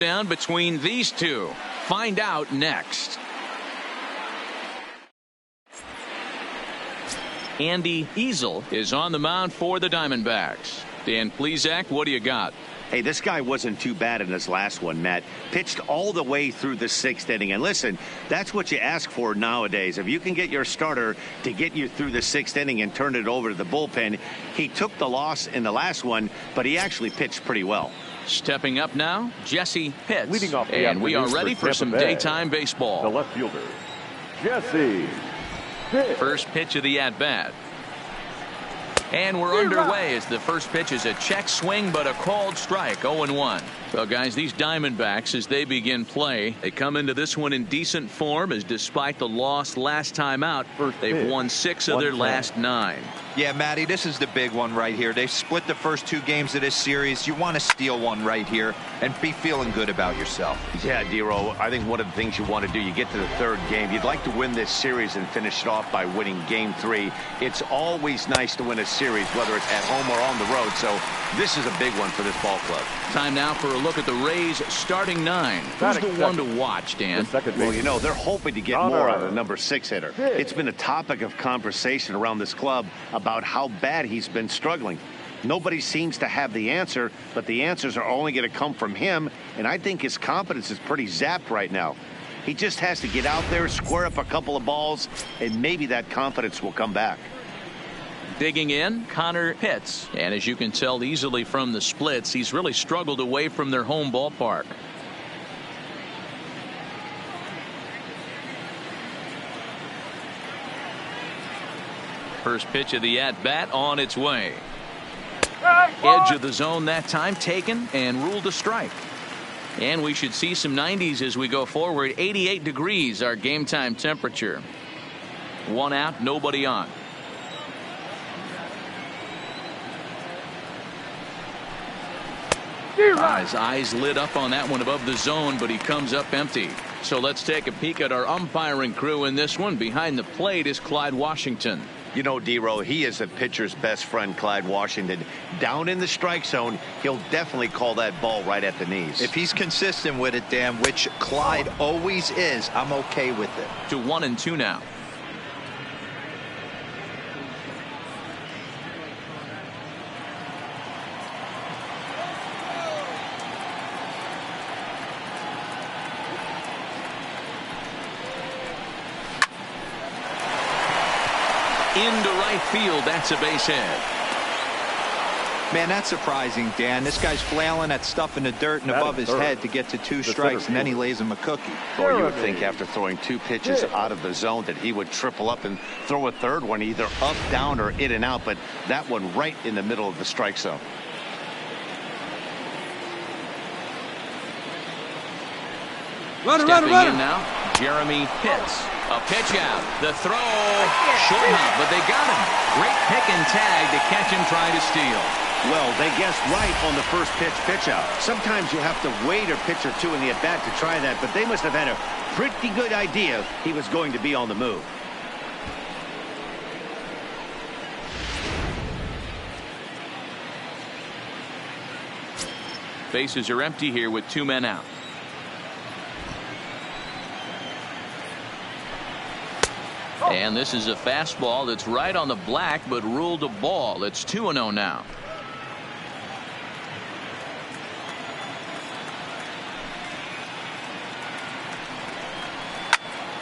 Down between these two. Find out next. Andy Easel is on the mound for the Diamondbacks. Dan Plesac, what do you got? Hey, this guy wasn't too bad in his last one, Matt. Pitched all the way through the sixth inning. And listen, that's what you ask for nowadays. If you can get your starter to get you through the sixth inning and turn it over to the bullpen. He took the loss in the last one, but he actually pitched pretty well. Stepping up now, Jesse Pitts. Leading off and we are ready for some daytime baseball. The left fielder, Jesse Pitts. First pitch of the at-bat. And we're underway as the first pitch is a check swing, but a called strike, 0-1. Well, guys, these Diamondbacks, as they begin play, they come into this one in decent form, as despite the loss last time out, they've won 6 of their last 9. Yeah, Matty, this is the big one right here. They've split the first 2 games of this series. You want to steal one right here and be feeling good about yourself. Yeah, Dero, I think one of the things you want to do, you get to the 3rd game, you'd like to win this series and finish it off by winning game 3. It's always nice to win a series, whether it's at home or on the road, so this is a big one for this ball club. Time now for a look at the Rays starting 9. Who's the one to watch, Dan? Well, you know, they're hoping to get more out of the number 6 hitter. It's been a topic of conversation around this club about how bad he's been struggling. Nobody seems to have the answer, but the answers are only going to come from him, and I think his confidence is pretty zapped right now. He just has to get out there, square up a couple of balls, and maybe that confidence will come back. Digging in, Connor Pitts. And as you can tell easily from the splits, he's really struggled away from their home ballpark. First pitch of the at-bat on its way. Edge of the zone that time taken and ruled a strike. And we should see some 90s as we go forward. 88 degrees our game time temperature. 1 out, nobody on. His eyes lit up on that one above the zone, but he comes up empty. So let's take a peek at our umpiring crew in this one. Behind the plate is Clyde Washington. You know, D-Row, he is a pitcher's best friend, Clyde Washington. Down in the strike zone, he'll definitely call that ball right at the knees. If he's consistent with it, Dan, which Clyde always is, I'm okay with it. To 1-2 now. Into right field, that's a base hit. Man, that's surprising, Dan. This guy's flailing that stuff in the dirt and above his head to get to 2 strikes, and then he lays him a cookie. Or you would think after throwing 2 pitches out of the zone that he would triple up and throw a 3rd one, either up, down, or in and out, but that one right in the middle of the strike zone. Stepping in now, Jeremy Pitts. A pitch out. The throw short hop, but they got him. Great pick and tag to catch him trying to steal. Well, they guessed right on the first pitch out. Sometimes you have to wait a pitch or 2 in the at-bat to try that, but they must have had a pretty good idea he was going to be on the move. Bases are empty here with 2 men out. And this is a fastball that's right on the black, but ruled a ball. It's 2-0 now.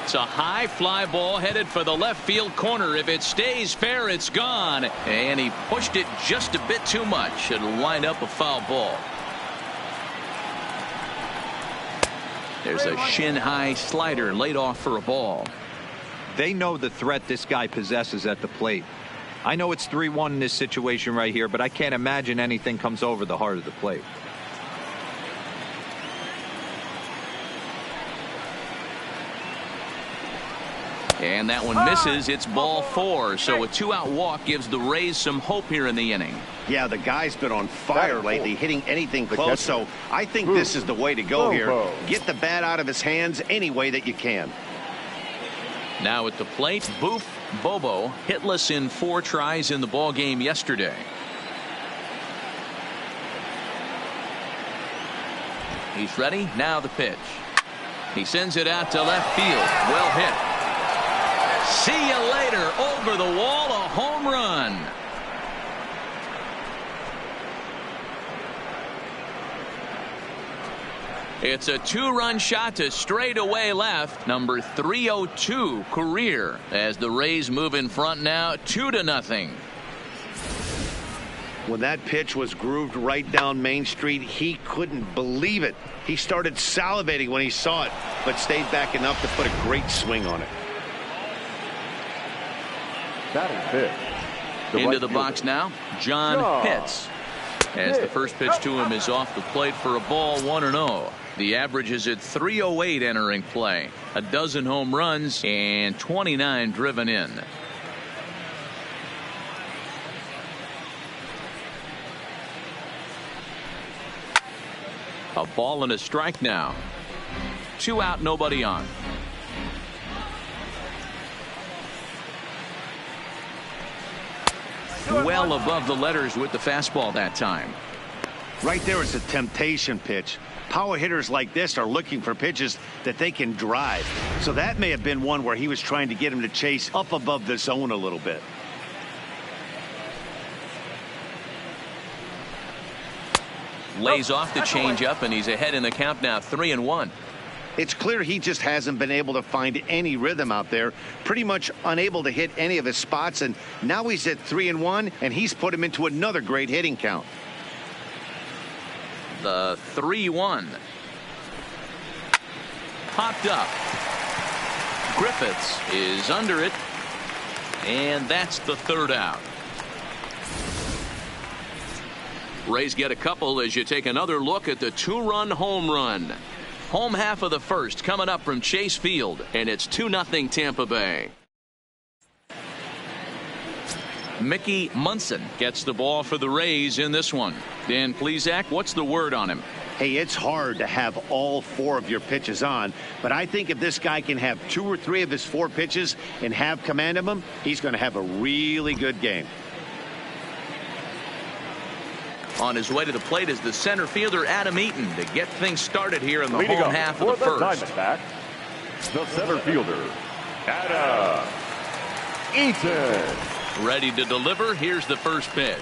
It's a high fly ball headed for the left field corner. If it stays fair, it's gone. And he pushed it just a bit too much. It'll wind up a foul ball. There's a shin-high slider laid off for a ball. They know the threat this guy possesses at the plate. I know it's 3-1 in this situation right here, but I can't imagine anything comes over the heart of the plate. And that one misses. It's ball 4. So a 2-out walk gives the Rays some hope here in the inning. Yeah, the guy's been on fire lately, hitting anything close. So I think this is the way to go here. Get the bat out of his hands any way that you can. Now at the plate, Boof Bobo hitless in 4 tries in the ball game yesterday. He's ready. Now the pitch. He sends it out to left field. Well hit. See you later. Over the wall. A home run. It's a two-run shot to straightaway left. Number 302 career as the Rays move in front now 2-0. When that pitch was grooved right down Main Street, he couldn't believe it. He started salivating when he saw it, but stayed back enough to put a great swing on it. Batting fifth. Into the box now, John Pitts. As the first pitch to him is off the plate for a ball, 1-0. The average is at 308 entering play. A dozen home runs and 29 driven in. A ball and a strike now. 2 out, nobody on. Well above the letters with the fastball that time. Right there is a temptation pitch. Power hitters like this are looking for pitches that they can drive. So that may have been one where he was trying to get him to chase up above the zone a little bit. Lays off the changeup, and he's ahead in the count now, 3-1. It's clear he just hasn't been able to find any rhythm out there. Pretty much unable to hit any of his spots, and now he's at 3-1, and he's put him into another great hitting count. The 3-1. Popped up. Griffiths is under it, and that's the third out. Rays get a couple as you take another look at the two-run home run. Home half of the first coming up from Chase Field, and it's 2-0 Tampa Bay. Mickey Munson gets the ball for the Rays in this one. Dan Plesac, what's the word on him? Hey, it's hard to have all 4 of your pitches on, but I think if this guy can have 2 or 3 of his 4 pitches and have command of them, he's going to have a really good game. On his way to the plate is the center fielder Adam Eaton to get things started here in the home half of the first. Diamondbacks, the center fielder, Adam Eaton. Ready to deliver. Here's the first pitch.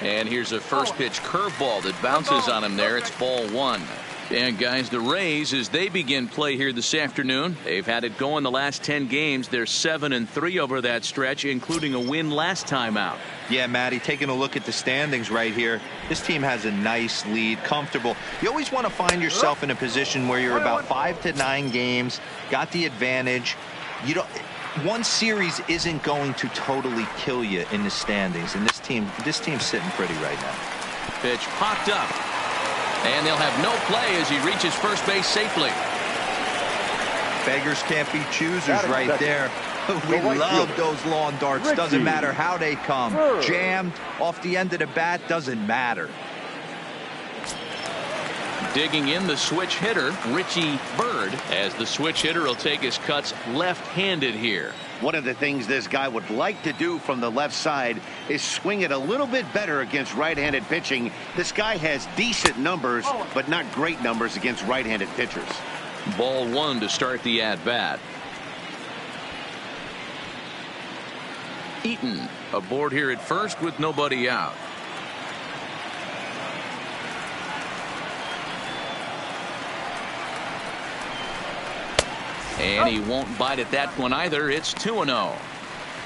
And here's a first pitch curveball that bounces on him there. It's ball 1. And guys, the Rays, as they begin play here this afternoon, they've had it going the last 10 games. They're 7-3 over that stretch, including a win last time out. Yeah, Matty, taking a look at the standings right here, this team has a nice lead, comfortable. You always want to find yourself in a position where you're about 5 to 9 games, got the advantage. You don't. One series isn't going to totally kill you in the standings, and this team's sitting pretty right now. Pitch popped up, and they'll have no play as he reaches first base safely. Beggars can't be choosers right there. We love those lawn darts. Doesn't matter how they come. Jammed off the end of the bat, doesn't matter. Digging in the switch hitter, Richie Bird, as the switch hitter will take his cuts left-handed here. One of the things this guy would like to do from the left side is swing it a little bit better against right-handed pitching. This guy has decent numbers, but not great numbers against right-handed pitchers. Ball 1 to start the at-bat. Eaton aboard here at first with nobody out. And he won't bite at that one either. It's 2-0.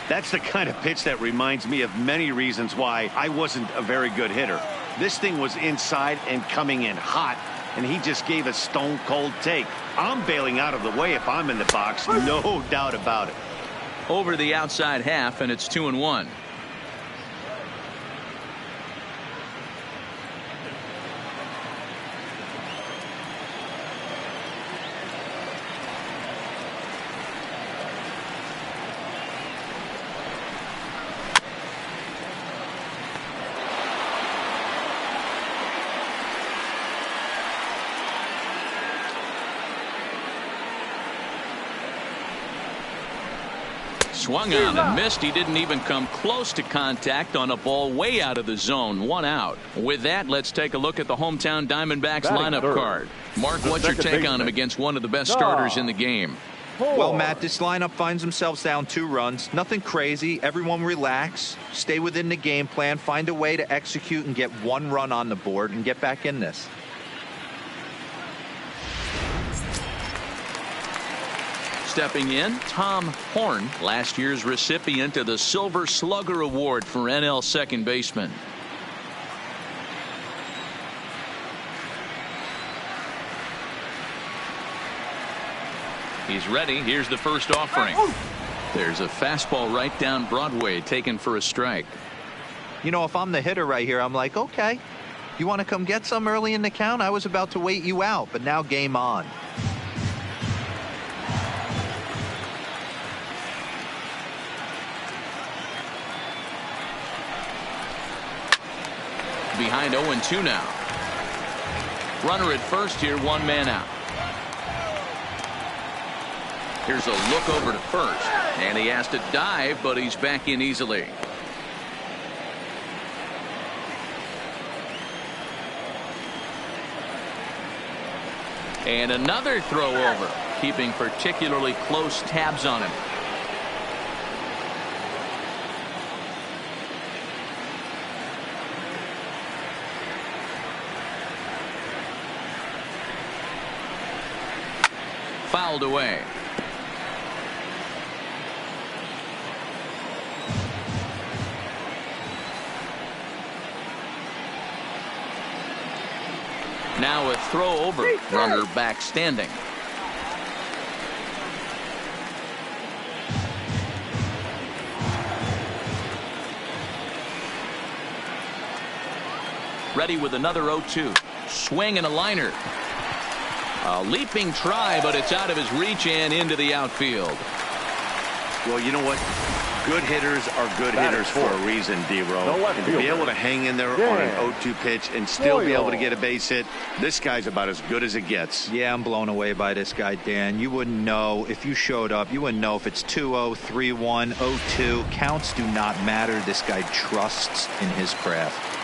That's the kind of pitch that reminds me of many reasons why I wasn't a very good hitter. This thing was inside and coming in hot, and he just gave a stone cold take. I'm bailing out of the way if I'm in the box, no doubt about it. Over the outside half, and it's 2-1. Swung on and missed. He didn't even come close to contact on a ball way out of the zone. 1 out. With that, let's take a look at the hometown Diamondbacks lineup card. Mark, what's your take on him against one of the best starters in the game? Well, Matt, this lineup finds themselves down 2 runs. Nothing crazy. Everyone relax. Stay within the game plan. Find a way to execute and get 1 run on the board and get back in this. Stepping in, Tom Horn, last year's recipient of the Silver Slugger Award for NL second baseman. He's ready. Here's the first offering. There's a fastball right down Broadway, taken for a strike. You know, if I'm the hitter right here, I'm like, okay, you want to come get some early in the count? I was about to wait you out, but now game on. Behind 0-2 now. Runner at first here, 1 man out. Here's a look over to first, and he has to dive, but he's back in easily. And another throw over, keeping particularly close tabs on him. Fouled away. Now a throw over, runner back standing. Ready with another 0-2. Swing and a liner. A leaping try, but it's out of his reach and into the outfield. Well, you know what? Good hitters are good hitters for a reason, D-Ro. And to be able to hang in there on an 0-2 pitch and still be able to get a base hit, this guy's about as good as it gets. Yeah, I'm blown away by this guy, Dan. You wouldn't know if you showed up. You wouldn't know if it's 2-0, 3-1, 0-2. Counts do not matter. This guy trusts in his craft.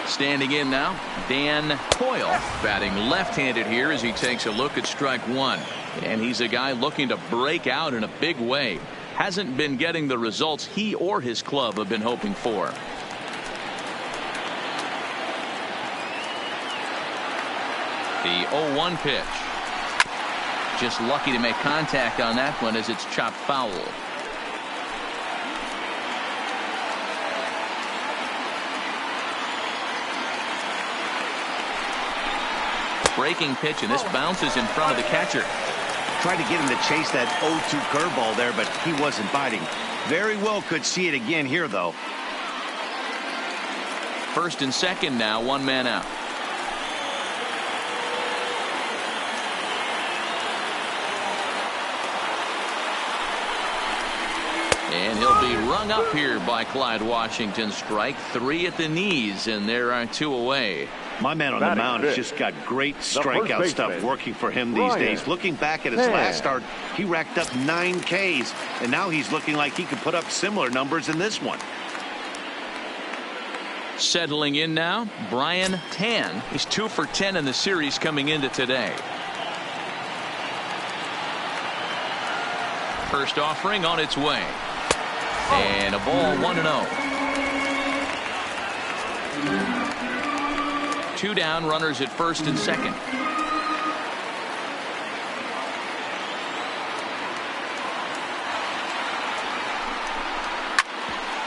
Standing in now, Dan Coyle, batting left-handed here as he takes a look at strike 1. And he's a guy looking to break out in a big way. Hasn't been getting the results he or his club have been hoping for. The 0-1 pitch. Just lucky to make contact on that one as it's chopped foul. Breaking pitch, and this bounces in front of the catcher. Tried to get him to chase that 0-2 curveball there, but he wasn't biting. Very well could see it again here, though. First and second now, 1 man out. And he'll be rung up here by Clyde Washington. Strike 3 at the knees, and there are 2 away. My man on the mound has just got great strikeout stuff working for him these days. Looking back at his last start, he racked up 9 Ks, and now he's looking like he could put up similar numbers in this one. Settling in now, Brian Tan. He's 2 for 10 in the series coming into today. First offering on its way. And a ball 1-0. 2 down, runners at first and second.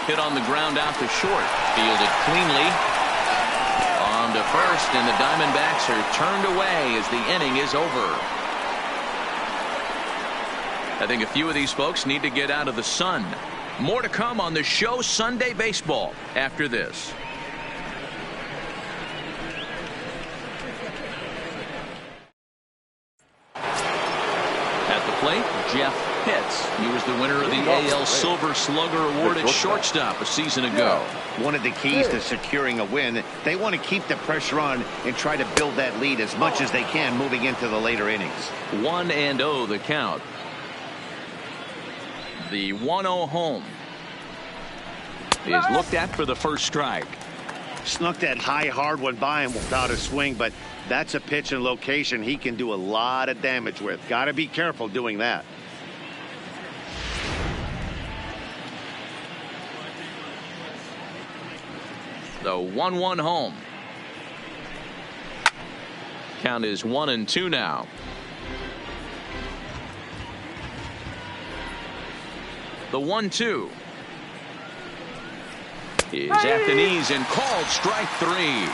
Hit on the ground out to short. Fielded cleanly. On to first, and the Diamondbacks are turned away as the inning is over. I think a few of these folks need to get out of the sun. More to come on the show Sunday Baseball after this. Plate, Jeff Pitts. He was the winner of the AL Silver Slugger Award at shortstop a season ago. One of the keys to securing a win, they want to keep the pressure on and try to build that lead as much as they can moving into the later innings. 1-0 the count. The 1-0 home is looked at for the first strike. Snuck that high hard one by him without a swing, but that's a pitch and location he can do a lot of damage with. Got to be careful doing that. The 1-1 home. Count is 1-2 now. The 1-2 is at the knees and called strike 3.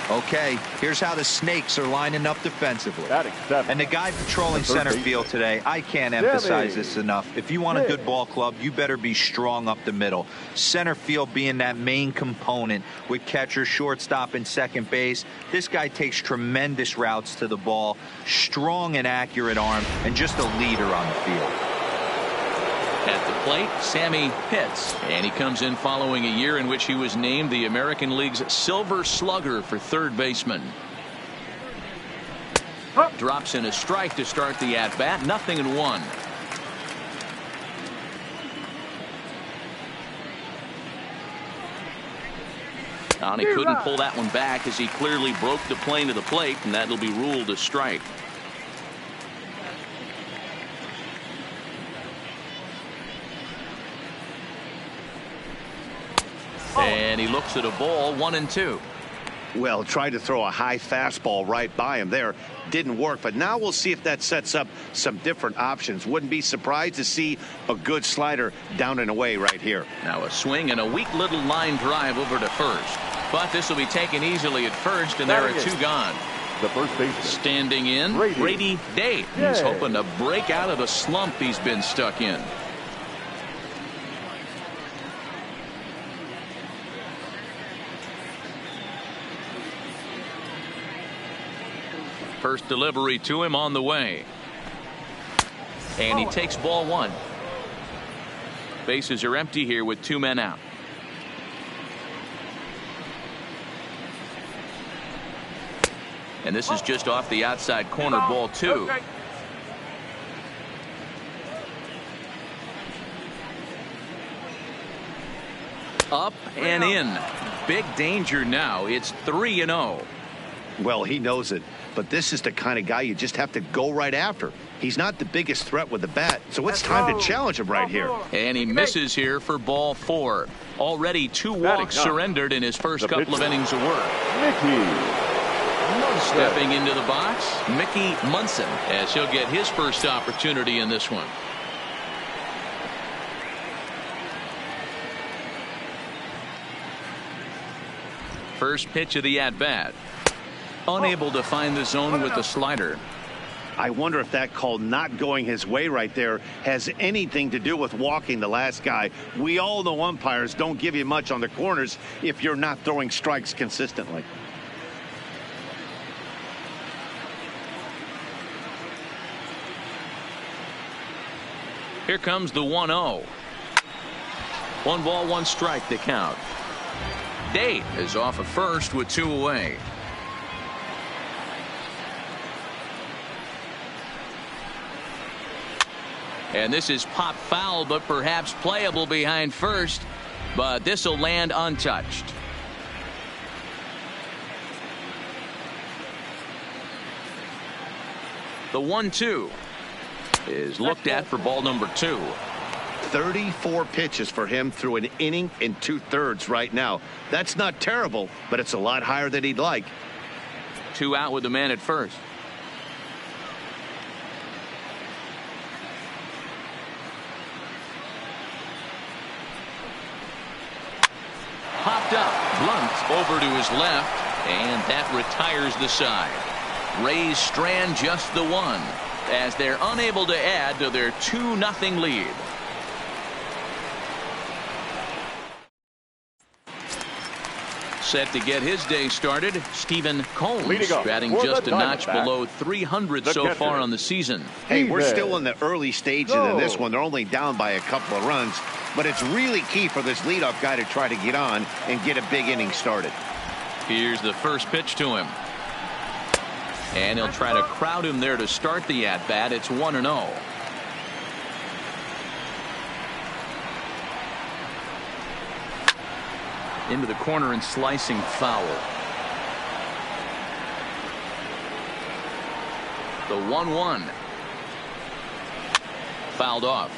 Okay, here's how the Snakes are lining up defensively. Batting seventh. And the guy patrolling center field today, I can't emphasize this enough. If you want a good ball club, you better be strong up the middle. Center field being that main component with catcher, shortstop, and second base. This guy takes tremendous routes to the ball, strong and accurate arm, and just a leader on the field. At the plate, Sammy Pitts, and he comes in following a year in which he was named the American League's Silver Slugger for third baseman. Drops in a strike to start the at-bat. 0-1. And he couldn't pull that one back as he clearly broke the plane to the plate, and that'll be ruled a strike. And he looks at a ball. 1-2. Well, tried to throw a high fastball right by him there. Didn't work, but now we'll see if that sets up some different options. Wouldn't be surprised to see a good slider down and away right here. Now a swing and a weak little line drive over to first. But this will be taken easily at first, and there are 2 gone. The first baseman. Standing in, Brady Day. He's hoping to break out of the slump he's been stuck in. First delivery to him on the way. And he takes ball 1. Bases are empty here with 2 men out. And this is just off the outside corner, ball 2. Up and in. Big danger now. It's 3-0. Well, he knows it, but this is the kind of guy you just have to go right after. He's not the biggest threat with the bat, so it's time to challenge him right here. And he misses here for ball 4. Already 2 walks surrendered in his first couple of innings of work. Stepping into the box, Mickey Munson, as he'll get his first opportunity in this one. First pitch of the at-bat. Unable to find the zone with the slider. I wonder if that call not going his way right there has anything to do with walking the last guy. We all know umpires don't give you much on the corners if you're not throwing strikes consistently. Here comes the 1-0. 1 ball, 1 strike to count. Day is off of first with 2 away. And this is pop foul, but perhaps playable behind first. But this will land untouched. The 1-2 is looked at for ball number 2. 34 pitches for him through an inning and 2/3 right now. That's not terrible, but it's a lot higher than he'd like. 2 out with the man at first. Popped up, Blunt over to his left, and that retires the side. Rays strand just the 1 as they're unable to add to their 2-0 lead. Set to get his day started, Stephen Combs, batting just a notch below 300 so far on the season. Hey, we're still in the early stages in this one. They're only down by a couple of runs, but it's really key for this leadoff guy to try to get on and get a big inning started. Here's the first pitch to him. And he'll try to crowd him there to start the at-bat. It's 1-0. Into the corner and slicing foul. The 1-1. Fouled off.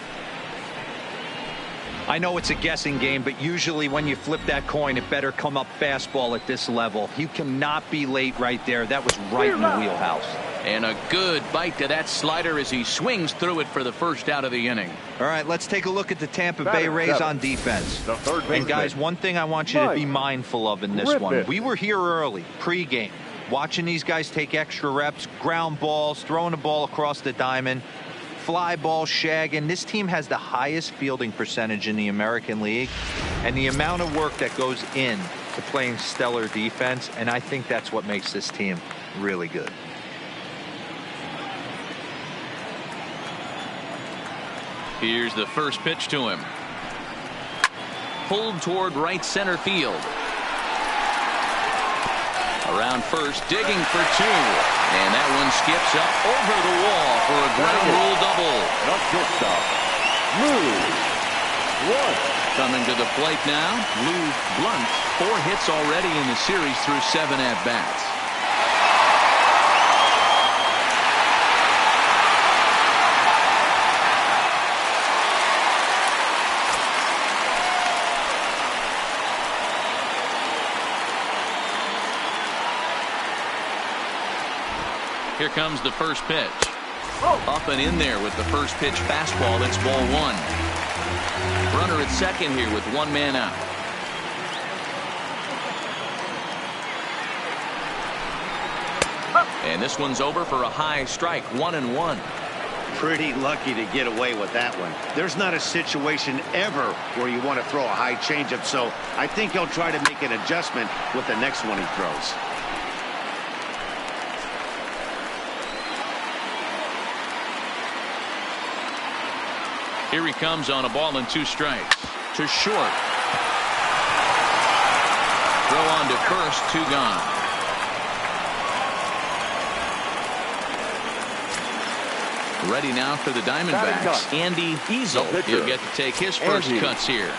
I know it's a guessing game, but usually when you flip that coin, it better come up fastball at this level. You cannot be late right there. That was right in the wheelhouse. And a good bite to that slider as he swings through it for the first out of the inning. All right, let's take a look at the Tampa Bay Rays on defense. And guys, one thing I want you to be mindful of in this one. We were here early, pregame, watching these guys take extra reps, ground balls, throwing the ball across the diamond, fly ball, shagging. This team has the highest fielding percentage in the American League, and the amount of work that goes in to playing stellar defense, and I think that's what makes this team really good. Here's the first pitch to him. Pulled toward right center field. Around first, digging for two. And that one skips up over the wall for a ground rule double. Coming to the plate now, Lou Blunt. 4 hits already in the series through 7 at-bats. Here comes the first pitch. Up and in there with the first pitch fastball. That's ball 1. Runner at second here with 1 man out. And this one's over for a high strike. 1-1. Pretty lucky to get away with that one. There's not a situation ever where you want to throw a high changeup, so I think he'll try to make an adjustment with the next one he throws. Here he comes on a ball and 2 strikes. To short. Throw on to first, 2 gone. Ready now for the Diamondbacks. Andy Easel. He'll get to take his first cuts here.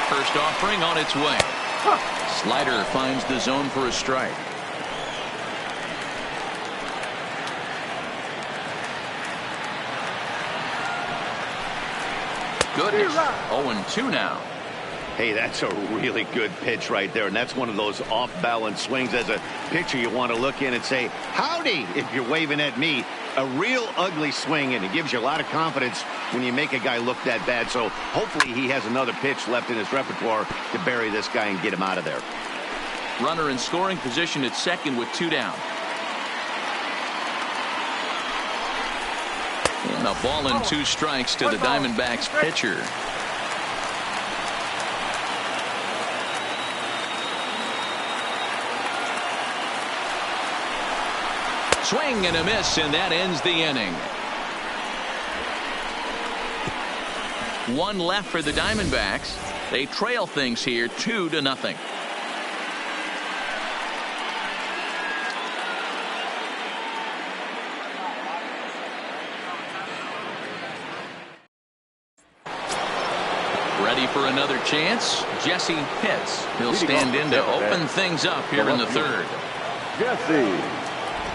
First offering on its way. Slider finds the zone for a strike. Goodness. 0-2 now. Hey, that's a really good pitch right there, and that's one of those off-balance swings. As a pitcher, you want to look in and say, howdy, if you're waving at me. A real ugly swing, and it gives you a lot of confidence when you make a guy look that bad. So hopefully he has another pitch left in his repertoire to bury this guy and get him out of there. Runner in scoring position at second with 2 down. And a ball and 2 strikes to the Diamondbacks pitcher. Swing and a miss, and that ends the inning. 1 left for the Diamondbacks. They trail things here 2-0. Ready for another chance? Jesse Pitts. He'll stand in to open things up here in the 3rd. Jesse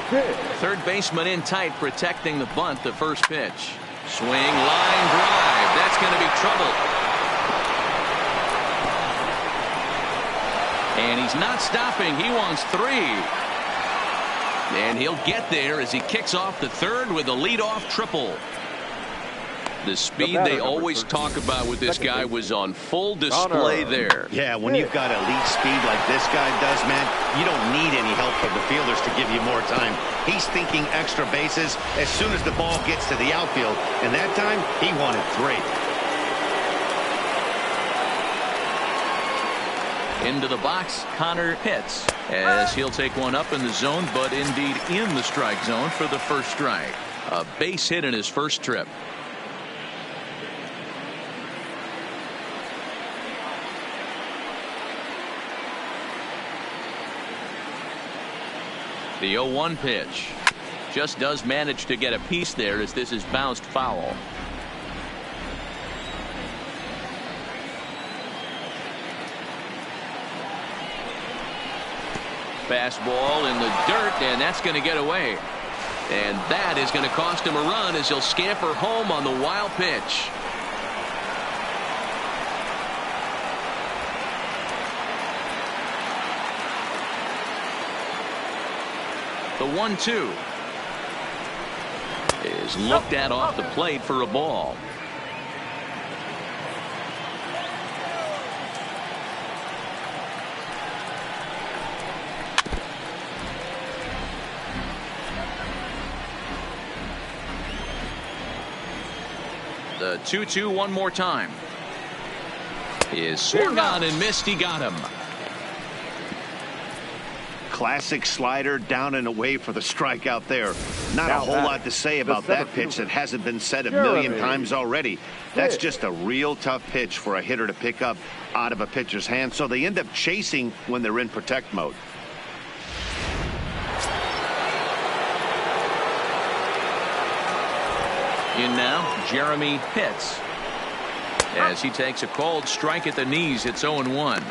Pitts. Third baseman in tight, protecting the bunt. The first pitch. Swing, line drive. That's going to be trouble. And he's not stopping. He wants 3. And he'll get there as he kicks off the 3rd with a leadoff triple. The speed they always talk about with this guy was on full display there. Yeah, when you've got elite speed like this guy does, man, you don't need any help from the fielders to give you more time. He's thinking extra bases as soon as the ball gets to the outfield, and that time he wanted 3. Into the box, Connor Pitts, as he'll take one up in the zone, but indeed in the strike zone for the first strike. A base hit in his first trip. The 0-1 pitch. Just does manage to get a piece there as this is bounced foul. Fastball in the dirt, and that's going to get away. And that is going to cost him a run as he'll scamper home on the wild pitch. The 1-2 is looked at off the plate for a ball. The 2-2 one more time. Is swung on and missed. He got him. Classic slider down and away for the strikeout there. Not a whole lot to say about that pitch that hasn't been said a million times already. That's just a real tough pitch for a hitter to pick up out of a pitcher's hand, so they end up chasing when they're in protect mode. In now, Jeremy Pitts. As he takes a called strike at the knees, it's 0-1.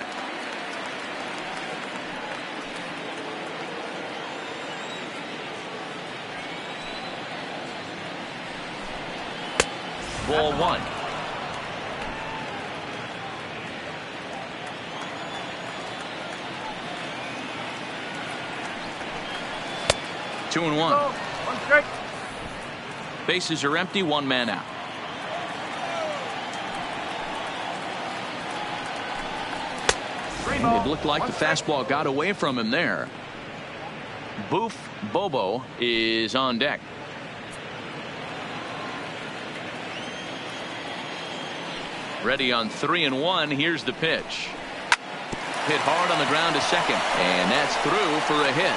Ball 1. Two and one. One strike. Bases are empty, one man out. It looked like the fastball got away from him there. Boof Bobo is on deck. Ready on 3-1. Here's the pitch. Hit hard on the ground to second, and that's through for a hit.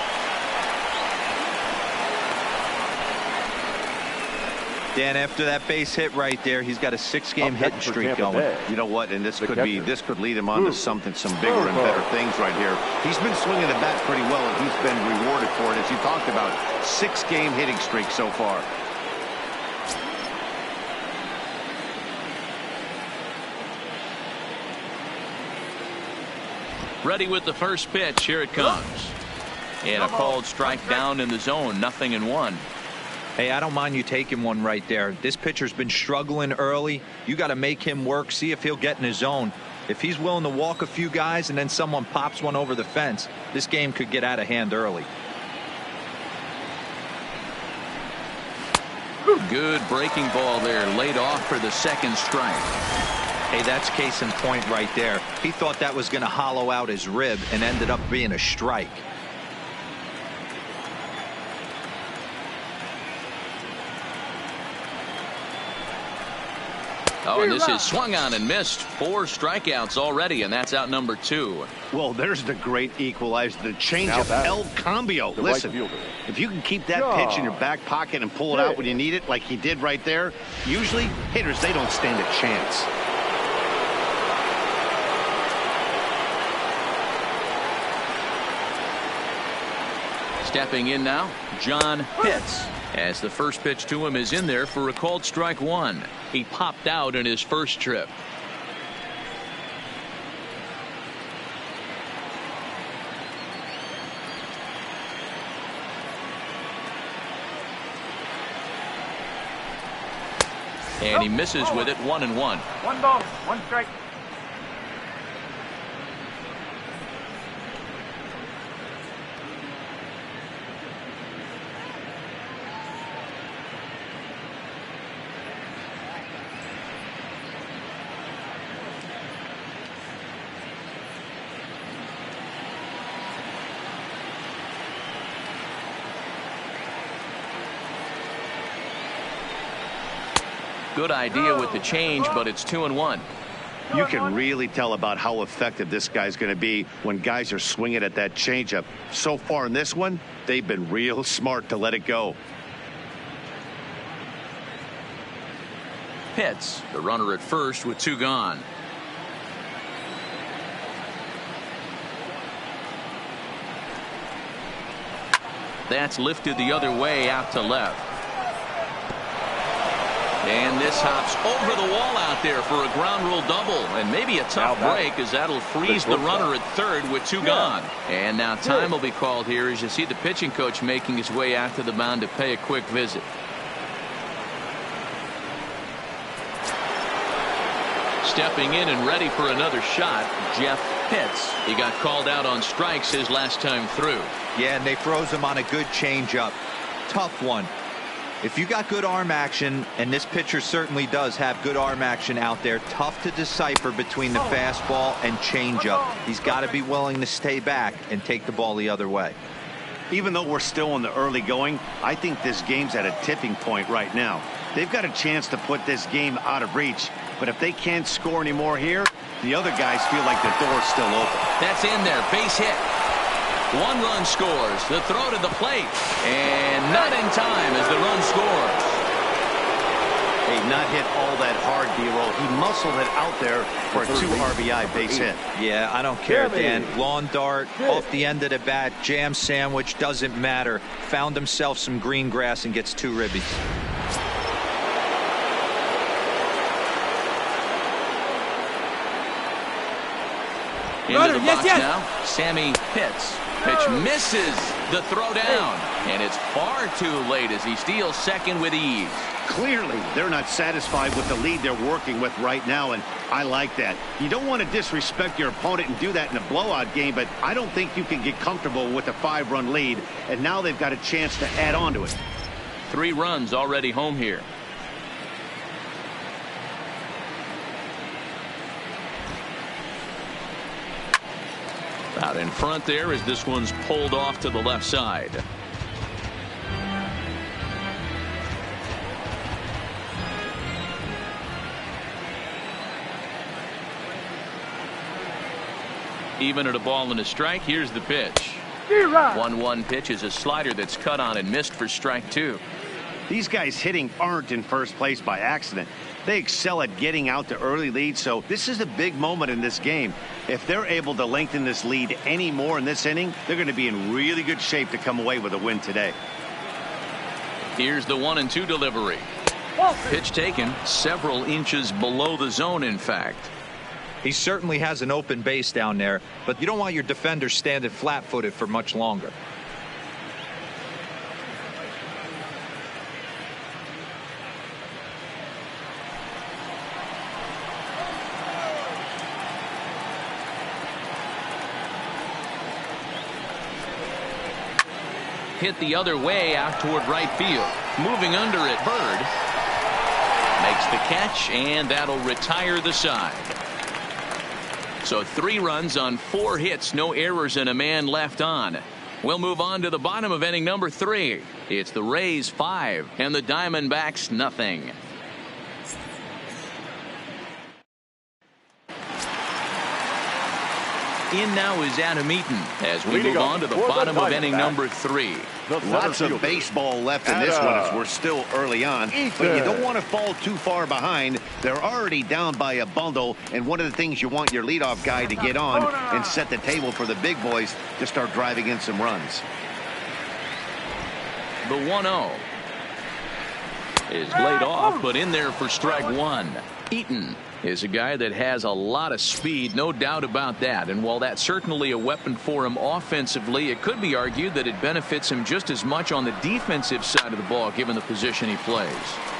Dan, after that base hit right there, he's got a 6-game hitting streak going. You know what? And this could lead him on to some bigger and better things right here. He's been swinging the bat pretty well, and he's been rewarded for it, as you talked about. 6-game hitting streak so far. Ready with the first pitch. Here it comes. And a called strike down in the zone. 0-1. Hey, I don't mind you taking one right there. This pitcher's been struggling early. You got to make him work, see if he'll get in his zone. If he's willing to walk a few guys and then someone pops one over the fence, this game could get out of hand early. Good breaking ball there, laid off for the second strike. Hey, that's case in point right there. He thought that was going to hollow out his rib and ended up being a strike. Oh, and this is swung on and missed. 4 strikeouts already, and that's out number 2. Well, there's the great equalizer, the changeup, El Cambio. Listen, if you can keep that pitch in your back pocket and pull it out when you need it, like he did right there, usually hitters, they don't stand a chance. Stepping in now, John Pitts. As the first pitch to him is in there for a called strike 1. He popped out in his first trip. And he misses with it. 1-1. 1 ball, 1 strike. Good idea with the change, but it's 2-1. You can really tell about how effective this guy's going to be when guys are swinging at that changeup. So far in this one, they've been real smart to let it go. Pitts, the runner at first with 2 gone. That's lifted the other way out to left. And this hops over the wall out there for a ground rule double, and maybe a tough break, as that'll freeze the runner at third with 2 gone. And now time will be called here as you see the pitching coach making his way out to the mound to pay a quick visit. Stepping in and ready for another shot, Jeff Pitts. He got called out on strikes his last time through. Yeah, and they froze him on a good changeup. Tough one. If you got good arm action, and this pitcher certainly does have good arm action out there, tough to decipher between the fastball and changeup. He's got to be willing to stay back and take the ball the other way. Even though we're still in the early going, I think this game's at a tipping point right now. They've got a chance to put this game out of reach, but if they can't score anymore here, the other guys feel like the door's still open. That's in there. Base hit. 1 run scores. The throw to the plate. And not in time as the run scores. Hey, not hit all that hard, D-roll. He muscled it out there for a 2 RBI base hit. Yeah, I don't care, Dan. Lawn dart, off the end of the bat, jam sandwich, doesn't matter. Found himself some green grass and gets 2 ribbies. Into the box now, Sammy Pitts. Pitch misses the throw down, and it's far too late as he steals second with ease. Clearly, they're not satisfied with the lead they're working with right now, and I like that. You don't want to disrespect your opponent and do that in a blowout game, but I don't think you can get comfortable with a 5-run lead, and now they've got a chance to add on to it. 3 runs already home here. Out in front there as this one's pulled off to the left side. Even at a ball and a strike, here's the pitch. 1-1 pitch is a slider that's cut on and missed for strike 2. These guys hitting aren't in first place by accident. They excel at getting out to early leads, so this is a big moment in this game. If they're able to lengthen this lead any more in this inning, they're going to be in really good shape to come away with a win today. Here's the 1-2 delivery. Pitch taken several inches below the zone, in fact. He certainly has an open base down there, but you don't want your defender standing flat-footed for much longer. Hit the other way out toward right field. Moving under it, Bird makes the catch, and that'll retire the side. So 3 runs on 4 hits, no errors, and a man left on. We'll move on to the bottom of inning number 3. It's the Rays 5 and the Diamondbacks nothing. In now is Adam Eaton as we move on to the bottom of inning number 3. Lots of baseball left in this one as we're still early on, but you don't want to fall too far behind. They're already down by a bundle, and one of the things you want your leadoff guy to get on and set the table for the big boys to start driving in some runs. The 1-0 is laid off, but in there for strike 1. Eaton is a guy that has a lot of speed, no doubt about that. And while that's certainly a weapon for him offensively, it could be argued that it benefits him just as much on the defensive side of the ball, given the position he plays.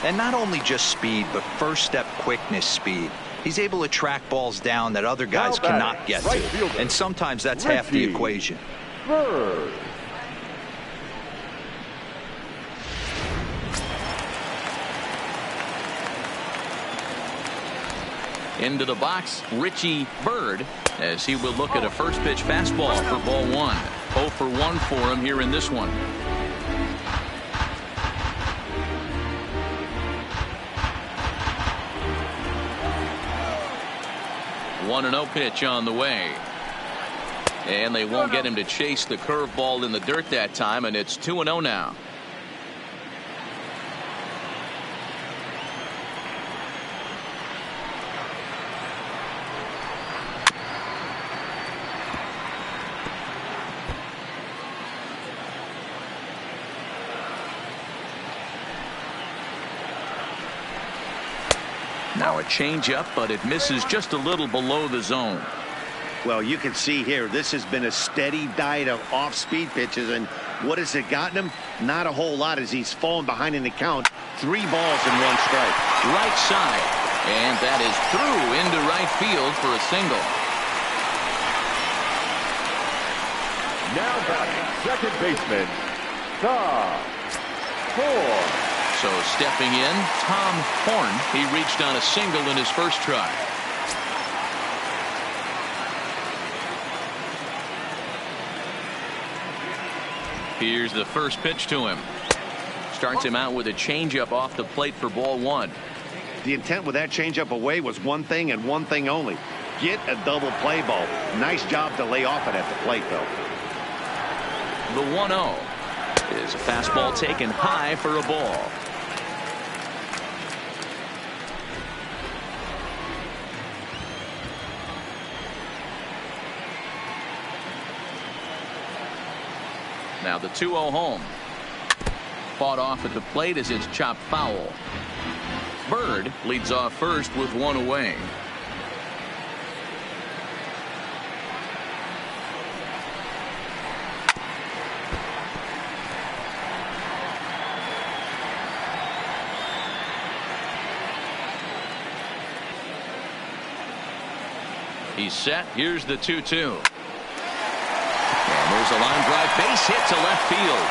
And not only just speed, but first step quickness speed. He's able to track balls down that other guys cannot get to. And sometimes that's half the equation. Bird. Into the box, Richie Bird, as he will look at a first pitch fastball for ball 1. 0 for 1 for him here in this one. One 1-0 pitch on the way. And they won't get him to chase the curveball in the dirt that time, and it's 2-0 now. Now a changeup, but it misses just a little below the zone. Well, you can see here, this has been a steady diet of off-speed pitches, and what has it gotten him? Not a whole lot as he's fallen behind in the count. 3 balls and 1 strike. Right side, and that is through into right field for a single. Now batting, second baseman, Tom Horn. So stepping in, Tom Horn. He reached on a single in his first try. Here's the first pitch to him. Starts him out with a changeup off the plate for ball 1. The intent with that changeup away was one thing and one thing only. Get a double play ball. Nice job to lay off it at the plate, though. The 1-0 is a fastball taken high for a ball. Now the 2-0 home. Fought off at the plate as it's chopped foul. Bird leads off first with 1 away. He's set. Here's the 2-2. And there's a line drive base hit to left field.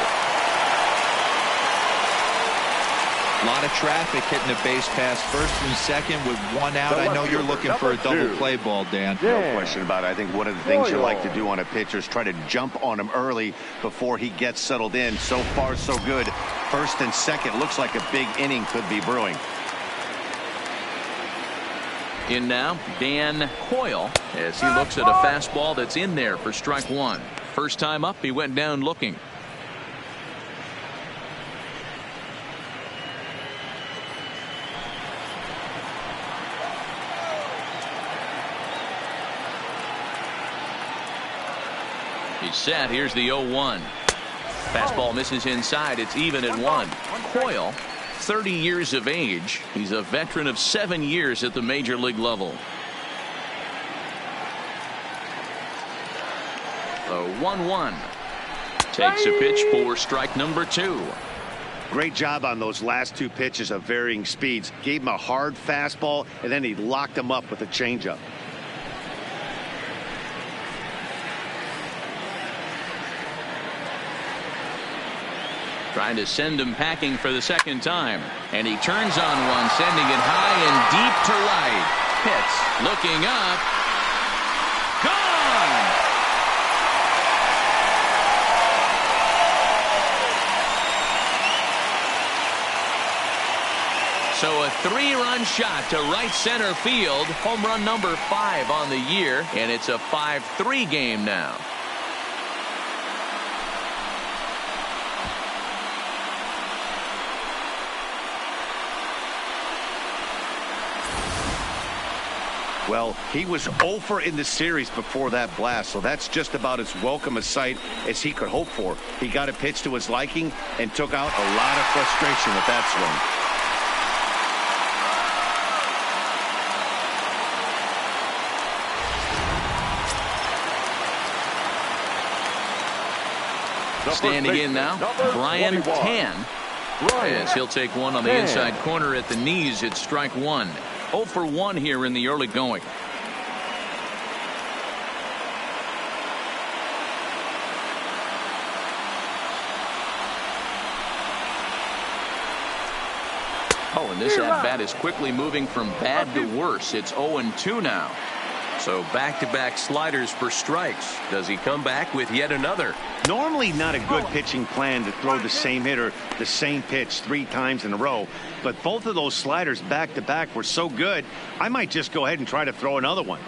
A lot of traffic hitting the base pass first and second with 1 out. I know you're looking for a double play ball, Dan. No question about it. I think one of the things you like to do on a pitcher is try to jump on him early before he gets settled in. So far, so good. First and second looks like a big inning could be brewing. In now, Dan Coyle, as he looks at a fastball that's in there for strike 1. First time up, he went down looking. He's set. Here's the 0-1. Fastball misses inside. It's even at 1. Coyle, 30 years of age. He's a veteran of 7 years at the major league level. The 1-1 takes a pitch for strike number 2. Great job on those last 2 pitches of varying speeds. Gave him a hard fastball, and then he locked him up with a changeup. Trying to send him packing for the second time. And he turns on one, sending it high and deep to right. Pitts looking up. Gone! So a 3-run shot to right center field. Home run number 5 on the year. And it's a 5-3 game now. Well, he was 0 in the series before that blast, so that's just about as welcome a sight as he could hope for. He got a pitch to his liking and took out a lot of frustration with that swing. Standing in now, Brian Tan. As he'll take one on the inside corner at the knees. It's strike 1. 0 for 1 here in the early going. Oh, and this at-bat is quickly moving from bad to worse. It's 0-2 now. So back-to-back sliders for strikes. Does he come back with yet another? Normally not a good pitching plan to throw the same hitter the same pitch 3 times in a row, but both of those sliders back-to-back were so good, I might just go ahead and try to throw another one.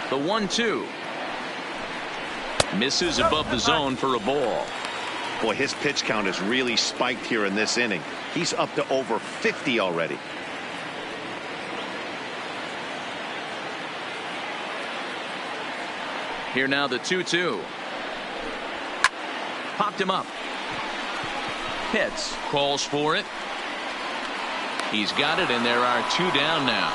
The 1-2. Misses above the zone for a ball. Boy, his pitch count has really spiked here in this inning. He's up to over 50 already. Here now the 2-2. Popped him up. Pitts calls for it. He's got it, and there are 2 down now.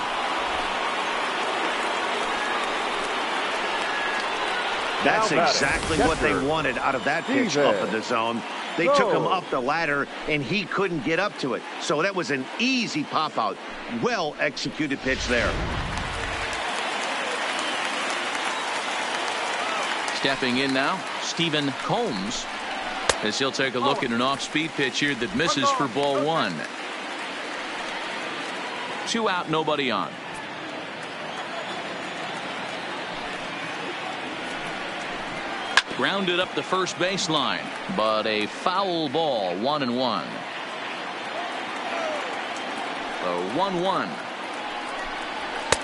That's exactly what they wanted out of that pitch up in the zone. They took him up the ladder, and he couldn't get up to it. So that was an easy pop-out. Well-executed pitch there. Stepping in now, Stephen Combs, as he'll take a look at an off-speed pitch here that misses for ball 1. 2 out, nobody on. Grounded up the first baseline, but a foul ball, 1-1. So 1-1.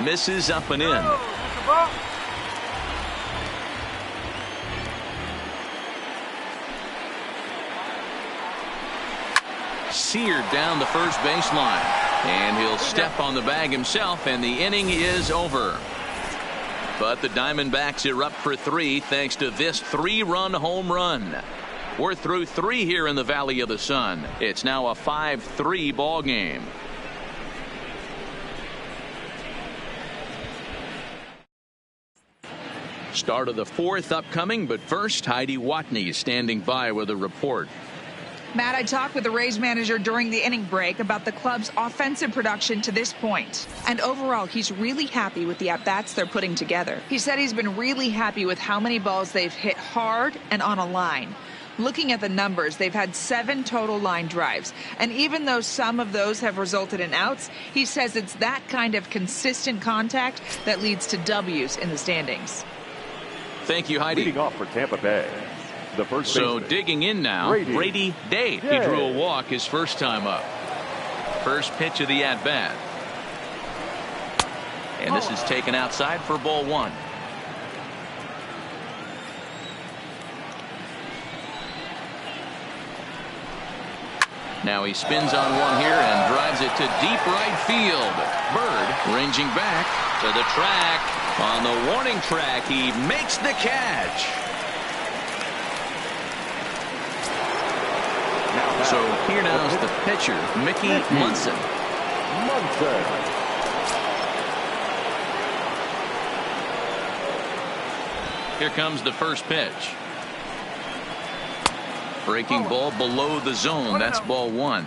Misses up and in. Seared down the first baseline, and he'll step on the bag himself, and the inning is over. But the Diamondbacks are up for 3 thanks to this 3-run home run. We're through 3 here in the Valley of the Sun. It's now a 5-3 ball game. Start of the 4th upcoming, but first, Heidi Watney is standing by with a report. Matt, I talked with the Rays manager during the inning break about the club's offensive production to this point. And overall, he's really happy with the at-bats they're putting together. He said he's been really happy with how many balls they've hit hard and on a line. Looking at the numbers, they've had 7 total line drives. And even though some of those have resulted in outs, he says it's that kind of consistent contact that leads to W's in the standings. Thank you, Heidi. Leading off for Tampa Bay. The first so baseman, digging in now, Brady Day. He drew a walk his first time up. First pitch of the at-bat. And this is taken outside for ball 1. Now he spins on one here and drives it to deep right field. Bird ranging back to the track. On the warning track, he makes the catch. So here now is the pitcher, Mickey Munson. Here comes the first pitch. Breaking ball below the zone. That's ball 1.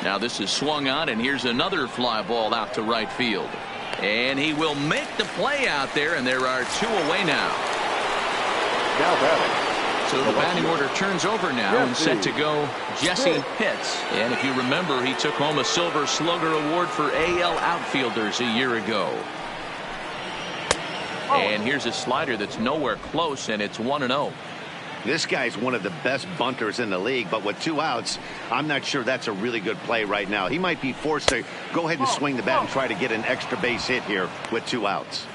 Now this is swung on, and here's another fly ball out to right field. And he will make the play out there, and there are 2 away now. So the batting order turns over now, and set to go Jesse Pitts. And if you remember, he took home a Silver Slugger Award for AL outfielders a year ago. And here's a slider that's nowhere close, and it's 1-0. This guy's one of the best bunters in the league, but with 2 outs, I'm not sure that's a really good play right now. He might be forced to go ahead and swing the bat and try to get an extra base hit here with 2 outs.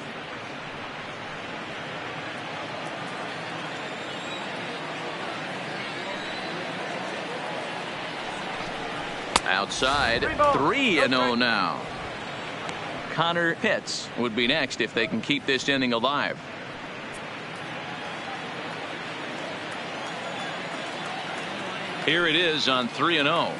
Outside, 3-0 now. Connor Pitts would be next if they can keep this inning alive. Here it is on 3-0.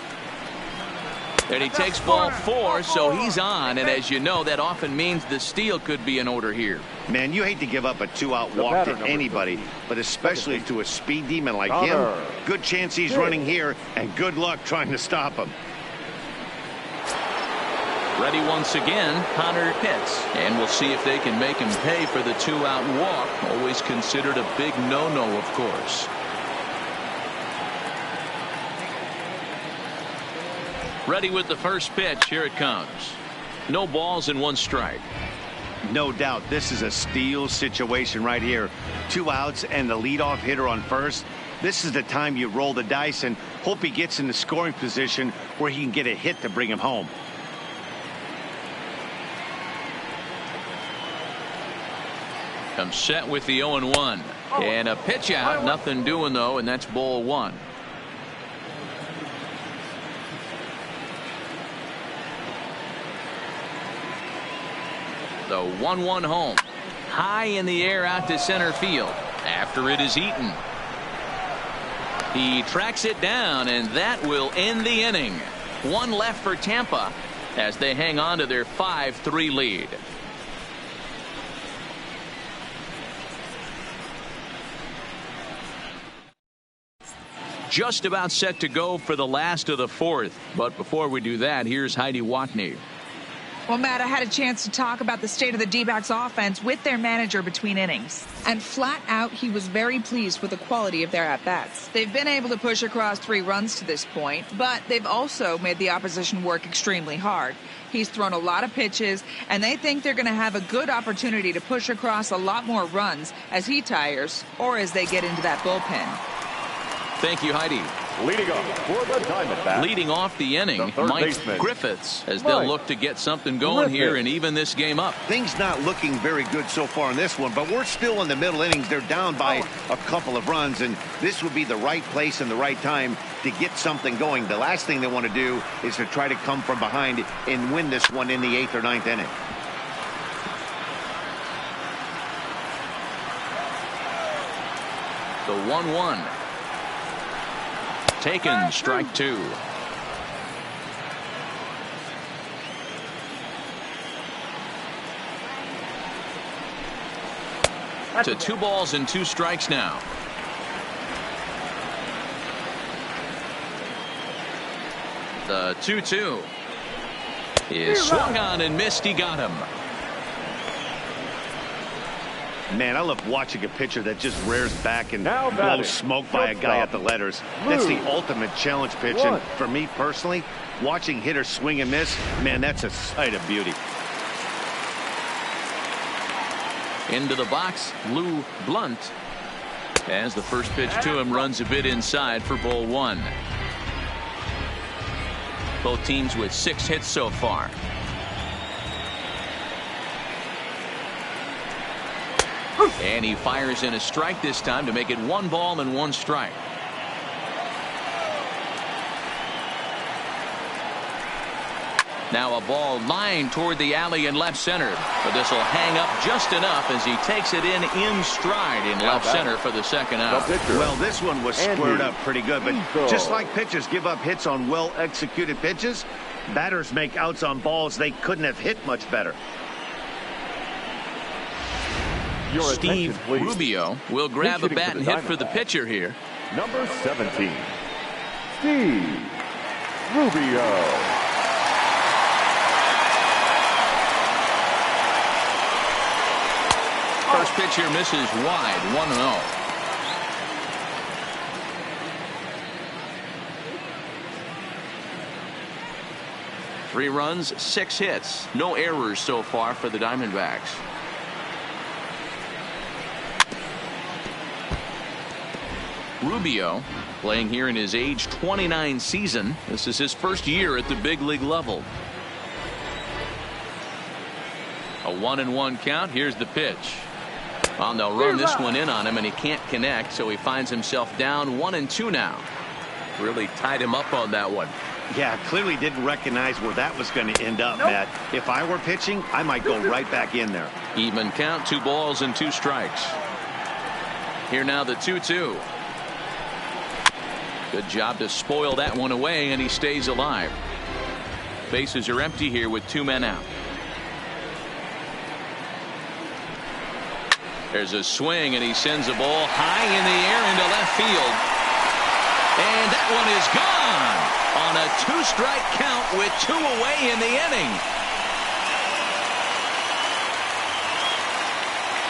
And he takes ball 4, so he's on. And as you know, that often means the steal could be in order here. Man, you hate to give up a 2-out walk to anybody, but especially to a speed demon like him. Good chance he's running here, and good luck trying to stop him. Ready once again, Connor Pitts. And we'll see if they can make him pay for the 2-out walk. Always considered a big no-no, of course. Ready with the first pitch. Here it comes. No balls and 1 strike. No doubt this is a steal situation right here. 2 outs and the leadoff hitter on first. This is the time you roll the dice and hope he gets in the scoring position where he can get a hit to bring him home. Comes set with the 0-1. And a pitch out. Nothing doing, though, and that's ball 1. The 1-1 home. High in the air out to center field. After it is eaten. He tracks it down, and that will end the inning. One left for Tampa as they hang on to their 5-3 lead. Just about set to go for the last of the fourth. But before we do that, here's Heidi Watney. Well, Matt, I had a chance to talk about the state of the D-backs offense with their manager between innings. And flat out, he was very pleased with the quality of their at-bats. They've been able to push across 3 runs to this point, but they've also made the opposition work extremely hard. He's thrown a lot of pitches, and they think they're going to have a good opportunity to push across a lot more runs as he tires or as they get into that bullpen. Thank you, Heidi. Leading off for the Diamondbacks. Leading off the inning, Mike baseman, Griffiths, as they'll look to get something going here and even this game up. Things not looking very good so far in this one, but we're still in the middle innings. They're down by a couple of runs, and this would be the right place and the right time to get something going. The last thing they want to do is to try to come from behind and win this one in the 8th or 9th inning. The 1-1. Taken, strike 2. To 2 balls and 2 strikes now. The 2-2 is swung on and missed. He got him. Man, I love watching a pitcher that just rears back and Now blows smoke by a guy at the letters. That's the ultimate challenge pitch. And for me personally, watching hitters swing and miss, man, that's a sight of beauty. Into the box, Lou Blunt, as the first pitch to him runs a bit inside for ball 1. Both teams with 6 hits so far. And he fires in a strike this time to make it 1 ball and 1 strike. Now a ball lined toward the alley in left center, but this will hang up just enough as he takes it in stride in left center for the second out. Well, this one was squared up pretty good, but just like pitchers give up hits on well executed pitches, batters make outs on balls they couldn't have hit much better. Steve Rubio will grab a bat and hit for the pitcher here. Number 17, Steve Rubio. First pitch here misses wide, 1-0. Three runs, 6 hits, no errors so far for the Diamondbacks. Rubio playing here in his age 29 season. This is his first year at the big league level. A 1-1 count. Here's the pitch. Well, they'll run this one in on him, and he can't connect, so he finds himself down 1-2 now. Really tied him up on that one. Yeah, clearly didn't recognize where that was going to end up, Matt. If I were pitching, I might go right back in there. Even count, 2 balls and 2 strikes. Here now the 2-2. Good job to spoil that one away, and he stays alive. Bases are empty here with 2 men out. There's a swing, and he sends a ball high in the air into left field. And that one is gone on a 2-strike count with 2 away in the inning.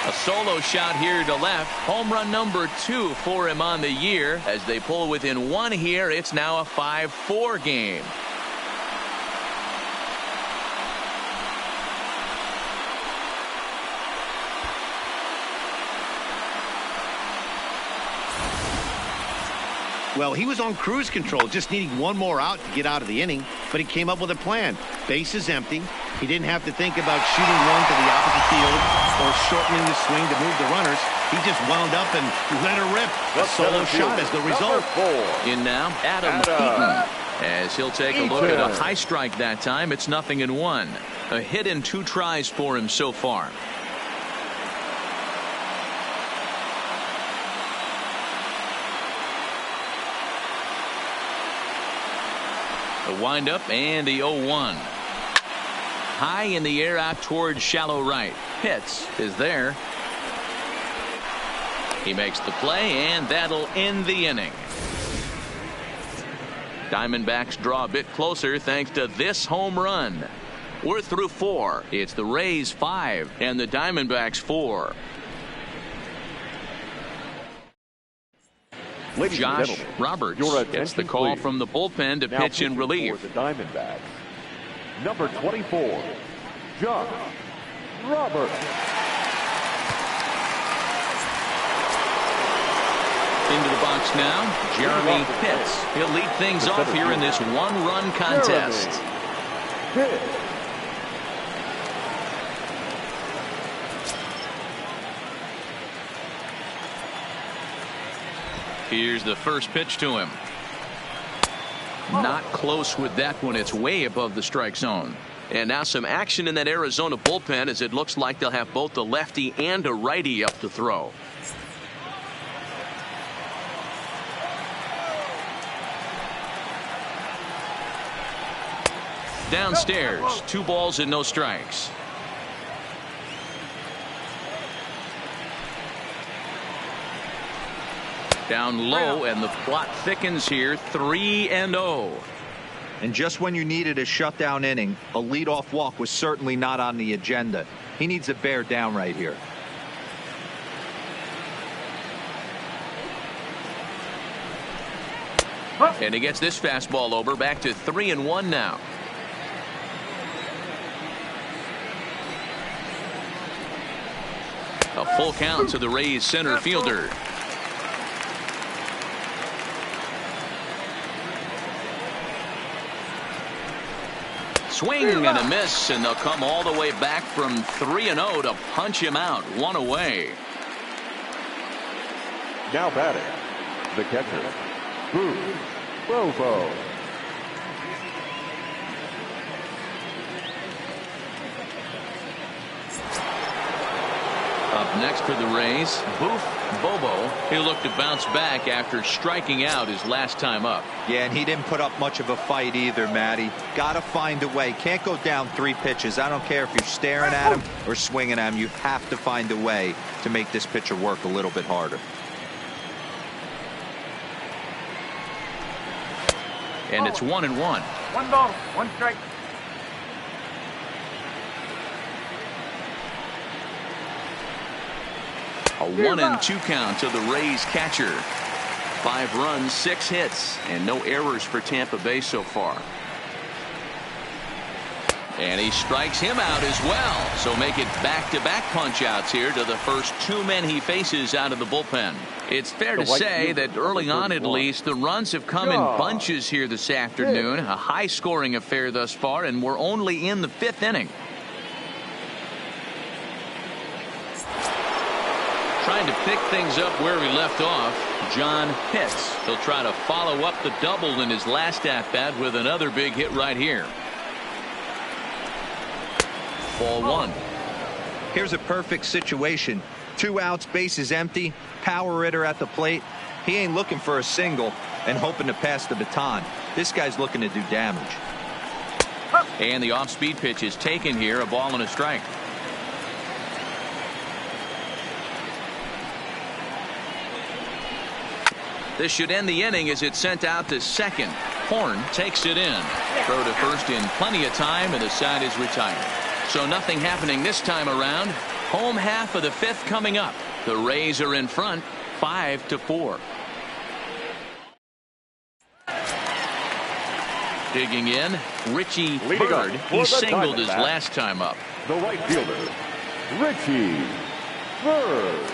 A solo shot here to left. Home run number 2 for him on the year. As they pull within 1 here, it's now a 5-4 game. Well, he was on cruise control, just needing 1 more out to get out of the inning, but he came up with a plan. Base is empty. He didn't have to think about shooting one to the opposite field or shortening the swing to move the runners. He just wound up and let her rip. A solo shot is the result. In now, Adam Eaton, as he'll take a look at a high strike that time. It's 0-1. A hit in 2 tries for him so far. The windup and the 0-1. High in the air out towards shallow right. Pitts is there. He makes the play, and that'll end the inning. Diamondbacks draw a bit closer thanks to this home run. We're through 4. It's the Rays 5 and the Diamondbacks 4. Josh Roberts gets the call from the bullpen to pitch in relief. For the Diamondbacks, number 24, Josh Roberts. Into the box now, Jeremy Pitts. He'll lead things off here in this 1-run contest. Here's the first pitch to him. Not close with that one. It's way above the strike zone. And now some action in that Arizona bullpen, as it looks like they'll have both a lefty and a righty up to throw. Downstairs, 2 balls and no strikes. Down low, and the plot thickens here. 3-0. And just when you needed a shutdown inning, a leadoff walk was certainly not on the agenda. He needs to bear down right here. And he gets this fastball over. Back to 3-1 now. A full count to the Rays center fielder. Swing and a miss, and they'll come all the way back from 3-0 to punch him out. 1 away. Now batting, the catcher, Bruce Bovo. Up next for the Rays, Boof Bobo. He'll look to bounce back after striking out his last time up. Yeah, and he didn't put up much of a fight either, Matty. Got to find a way. Can't go down 3 pitches. I don't care if you're staring at him or swinging at him. You have to find a way to make this pitcher work a little bit harder. And it's 1-1. 1 ball, 1 strike. A 1-2 count to the Rays catcher. 5 runs, 6 hits, and no errors for Tampa Bay so far. And he strikes him out as well. So make it back-to-back punch-outs here to the first 2 men he faces out of the bullpen. It's fair to say that early on, at least, the runs have come in bunches here this afternoon. A high-scoring affair thus far, and we're only in the 5th inning. Trying to pick things up where we left off, John Pitts. He'll try to follow up the double in his last at-bat with another big hit right here. Ball 1. Here's a perfect situation. 2 outs, bases empty, power hitter at the plate. He ain't looking for a single and hoping to pass the baton. This guy's looking to do damage. And the off-speed pitch is taken here, a ball and a strike. This should end the inning as it's sent out to second. Horn takes it in. Throw to first in plenty of time, and the side is retired. So nothing happening this time around. Home half of the 5th coming up. The Rays are in front, 5-4. Digging in, Richie Bird. He singled his last time up. The right fielder, Richie Bird.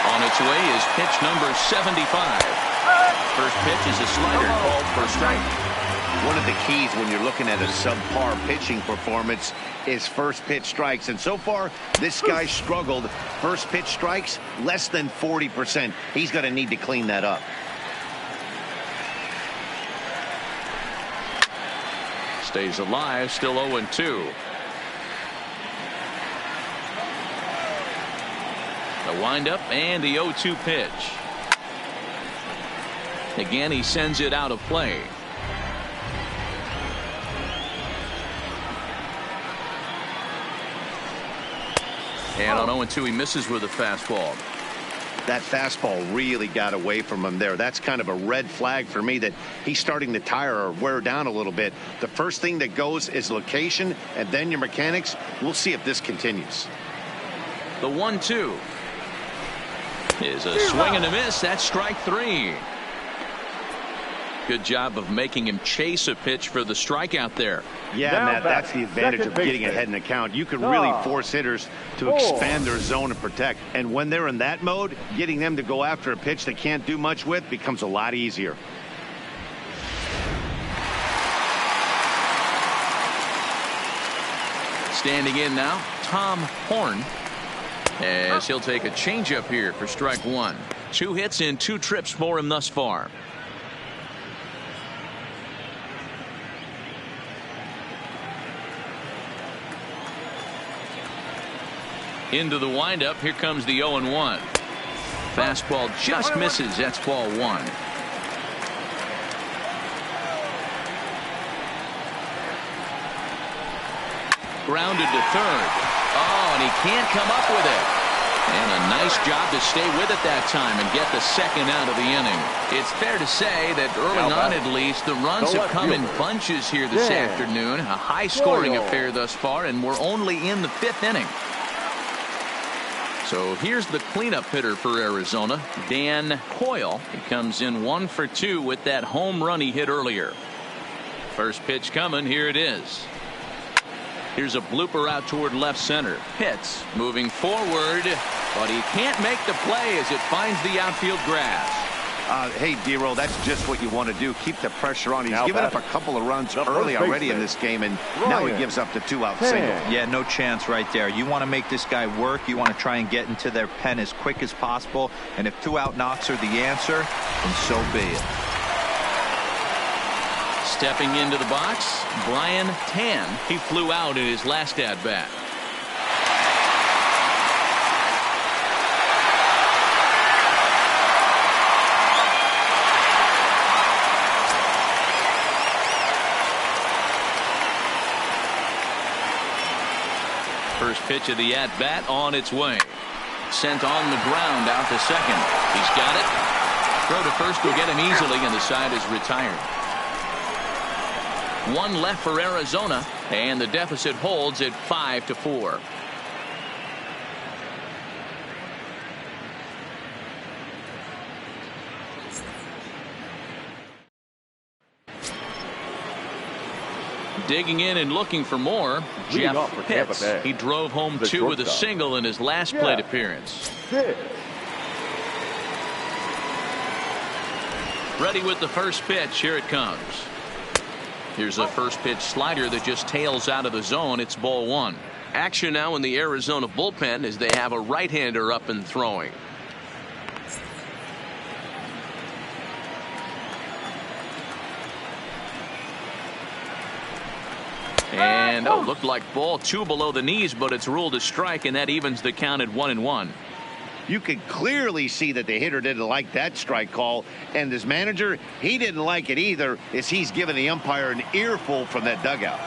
On its way is pitch number 75. First pitch is a slider called for a strike. One of the keys when you're looking at a subpar pitching performance is first pitch strikes. And so far, this guy struggled. First pitch strikes, less than 40%. He's going to need to clean that up. Stays alive, still 0-2. The windup and the 0-2 pitch. Again, he sends it out of play. And on 0-2, he misses with a fastball. That fastball really got away from him there. That's kind of a red flag for me that he's starting to tire or wear down a little bit. The first thing that goes is location and then your mechanics. We'll see if this continues. The 1-2 is a swing and a miss. That's strike 3. Good job of making him chase a pitch for the strikeout there. Yeah, Matt, that's the advantage of getting ahead in the count. You can really force hitters to expand their zone and protect. And when they're in that mode, getting them to go after a pitch they can't do much with becomes a lot easier. Standing in now, Tom Horn, as he'll take a changeup here for strike 1. 2 hits in 2 trips for him thus far. Into the windup. Here comes the 0-1. Fastball just misses. That's ball 1. Grounded to third. Oh, and he can't come up with it. And a nice job to stay with it that time and get the second out of the inning. It's fair to say that early on, at least, the runs have come in bunches here this afternoon. A high-scoring affair thus far, and we're only in the 5th inning. So here's the cleanup hitter for Arizona, Dan Coyle. He comes in 1 for 2 with that home run he hit earlier. First pitch coming. Here it is. Here's a blooper out toward left center. Pitts moving forward, but he can't make the play as it finds the outfield grass. Hey, D-Roll, that's just what you want to do. Keep the pressure on. He's given up a couple of runs early already in this game, and now he gives up the 2-out single. Yeah, no chance right there. You want to make this guy work. You want to try and get into their pen as quick as possible. And if 2-out knocks are the answer, then so be it. Stepping into the box, Brian Tan. He flew out in his last at-bat. First pitch of the at-bat on its way. Sent on the ground out to second. He's got it. Throw to first will get him easily, and the side is retired. 1 left for Arizona, and the deficit holds at 5-4. Digging in and looking for more, Jeff Pitts. He drove home 2 with a single in his last plate appearance. Ready with the first pitch. Here it comes. Here's a first pitch slider that just tails out of the zone. It's ball 1. Action now in the Arizona bullpen as they have a right-hander up and throwing. And looked like ball 2 below the knees, but it's ruled a strike, and that evens the count at 1-1. You could clearly see that the hitter didn't like that strike call, and his manager, he didn't like it either, as he's given the umpire an earful from that dugout.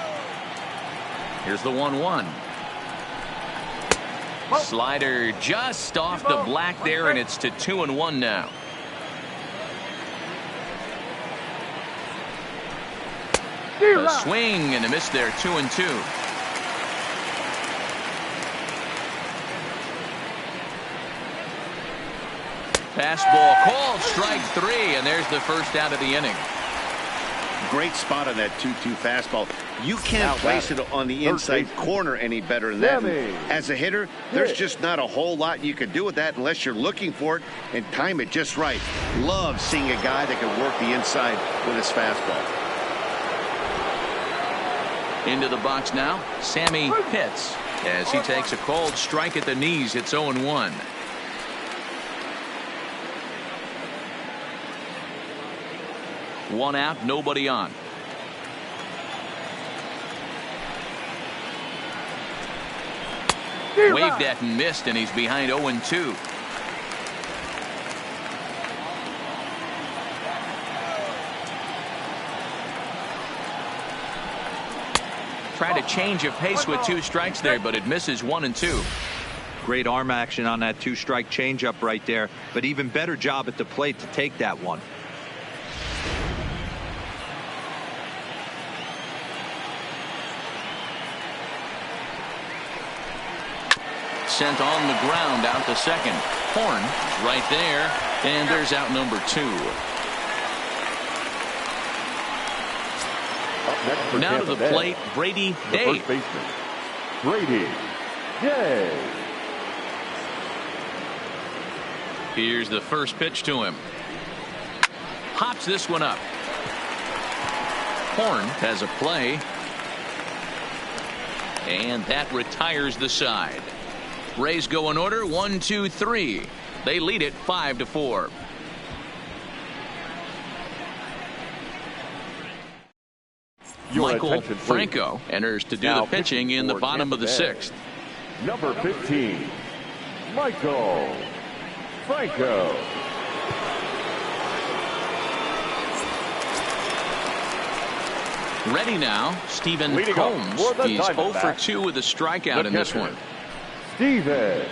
Here's the 1-1. Slider just off the black there, and it's to 2-1 now. A swing and a miss there. 2-2. Fastball called, strike 3, and there's the first out of the inning. Great spot on that 2-2 fastball. You can't place it on the inside corner any better than that. As a hitter, there's just not a whole lot you can do with that unless you're looking for it and time it just right. Love seeing a guy that can work the inside with his fastball. Into the box now, Sammy Pitts, as he takes a called strike at the knees. It's 0-1. One out, nobody on. Waved at and missed, and he's behind 0-2. Try to change of pace with 2 strikes there, but it misses 1-2. Great arm action on that 2-strike changeup right there, but even better job at the plate to take that one. Sent on the ground out to second. Horn right there, and there's out number 2. Now to the plate, Brady Day. First baseman, Brady Day. Here's the first pitch to him. Hops this one up. Horn has a play. And that retires the side. Rays go in order 1, 2, 3. They lead it 5-4. Michael Franco enters to do the pitching in the bottom of the 6th. Number 15, Michael Franco. Ready now, Stephen Leading Combs. for the He's 0 for Diamondbacks. 2 with a strikeout in this one. Stephen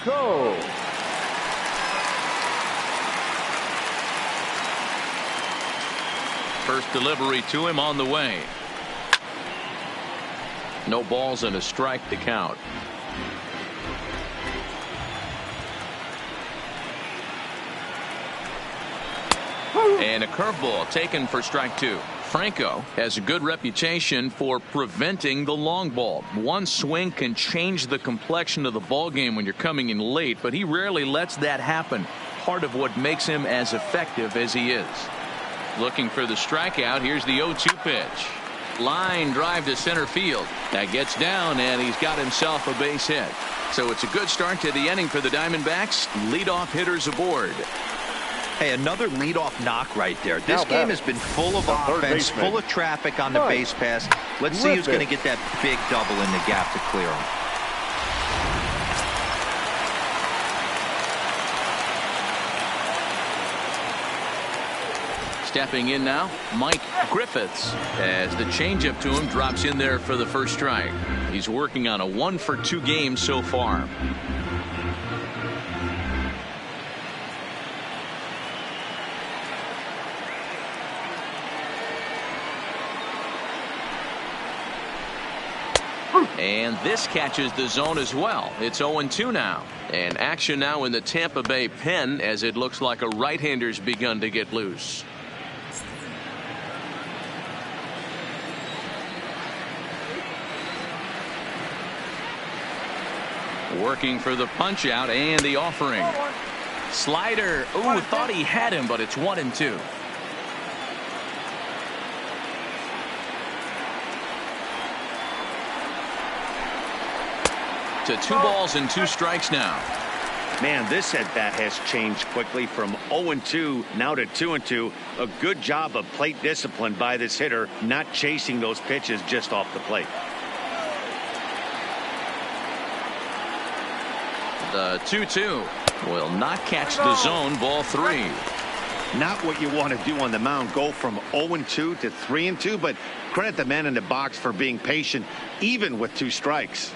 Combs. First delivery to him on the way. No balls and a strike to count. And a curveball taken for strike 2. Franco has a good reputation for preventing the long ball. One swing can change the complexion of the ball game when you're coming in late, but he rarely lets that happen. Part of what makes him as effective as he is. Looking for the strikeout. Here's the 0-2 pitch. Line drive to center field. That gets down, and he's got himself a base hit. So it's a good start to the inning for the Diamondbacks. Leadoff hitters aboard. Hey, another leadoff knock right there. This game has been full of offense, full of traffic on the base pass. Let's see who's going to get that big double in the gap to clear him. Stepping in now, Mike Griffiths, as the changeup to him drops in there for the first strike. He's working on a 1 for 2 game so far. And this catches the zone as well. It's 0-2 now. And action now in the Tampa Bay pen, as it looks like a right-hander's begun to get loose. Working for the punch out and the offering. Slider. Ooh, thought he had him, but it's 1-2. To 2 balls and 2 strikes now. Man, this at bat has changed quickly from 0-2 now to 2-2. A good job of plate discipline by this hitter, not chasing those pitches just off the plate. The 2-2 will not catch the zone. Ball 3. Not what you want to do on the mound. Go from 0-2 to 3-2, but credit the man in the box for being patient, even with 2 strikes.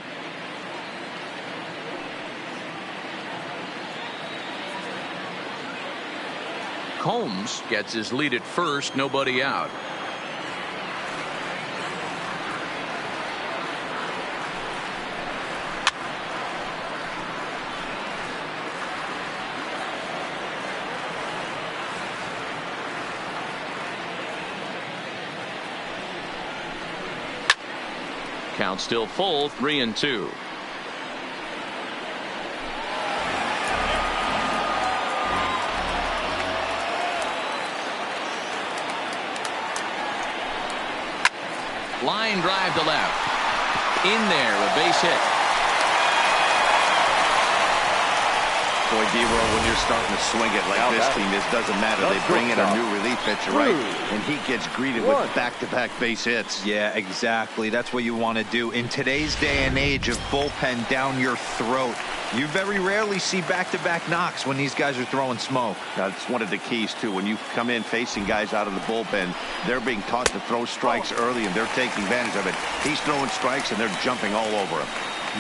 Combs gets his lead at first, nobody out. Count still full, 3-2. Line drive to left. In there, a base hit. Boy, D-Roll, when you're starting to swing it like this team, it doesn't matter. They bring in a new relief pitcher, right? And he gets greeted with back-to-back base hits. Yeah, exactly. That's what you want to do. In today's day and age of bullpen down your throat, you very rarely see back-to-back knocks when these guys are throwing smoke. That's one of the keys, too. When you come in facing guys out of the bullpen, they're being taught to throw strikes early, and they're taking advantage of it. He's throwing strikes, and they're jumping all over him.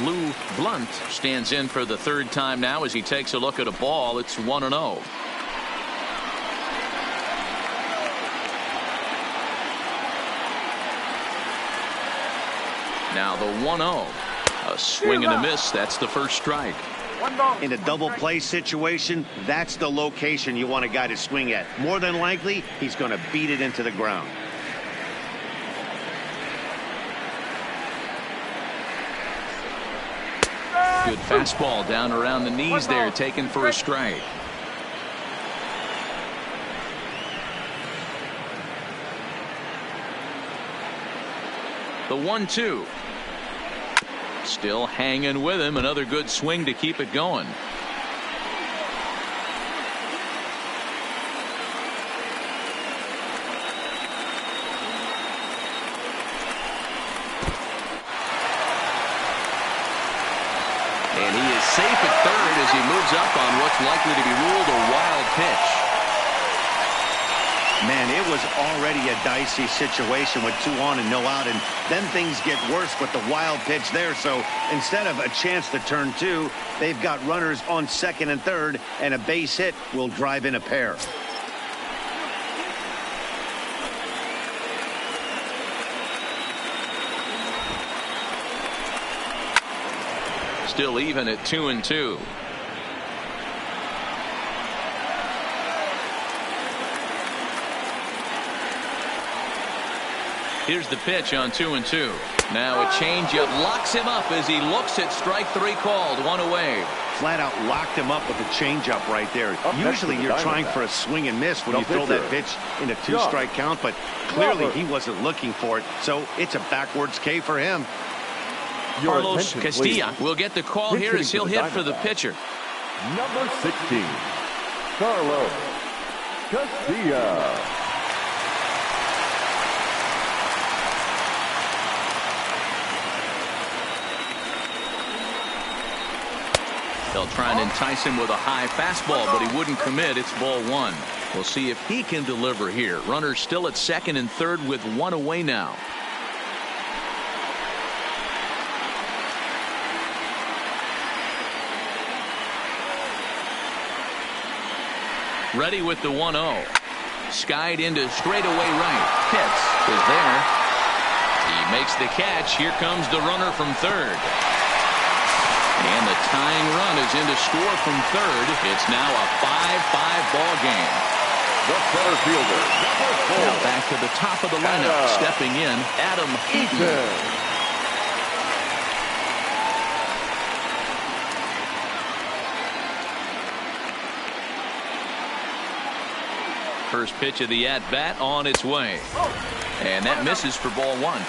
Lou Blunt stands in for the third time now as he takes a look at a ball. It's 1-0. Now the 1-0. A swing and a miss. That's the first strike. In a double play situation, that's the location you want a guy to swing at. More than likely, he's going to beat it into the ground. Good fastball down around the knees there, taken for a strike. The 1-2. Still hanging with him. Another good swing to keep it going. And he is safe at third as he moves up on what's likely to be ruled a wild pitch. Man, it was already a dicey situation with 2 on and no out, and then things get worse with the wild pitch there. So instead of a chance to turn 2, they've got runners on second and third, and a base hit will drive in a pair. Still even at 2-2. Here's the pitch on 2-2. Now a changeup locks him up as he looks at strike 3 called. 1 away. Flat out locked him up with a changeup right there. Usually you're trying for a swing and miss when you throw that pitch in a 2-strike count, but clearly he wasn't looking for it, so it's a backwards K for him. Carlos Castilla will get the call here as he'll hit for the pitcher. Number 16, Carlos Castilla. They'll try and entice him with a high fastball, but he wouldn't commit. It's ball 1. We'll see if he can deliver here. Runners still at second and third with 1 away now. Ready with the 1-0. Skied into straightaway right. Pitts is there. He makes the catch. Here comes the runner from third. And the tying run is in to score from third. It's now a 5-5 ball game. The center fielder, number 4. Now back to the top of the lineup. Stepping in, Adam Eaton. First pitch of the at-bat on its way. And that misses for ball 1.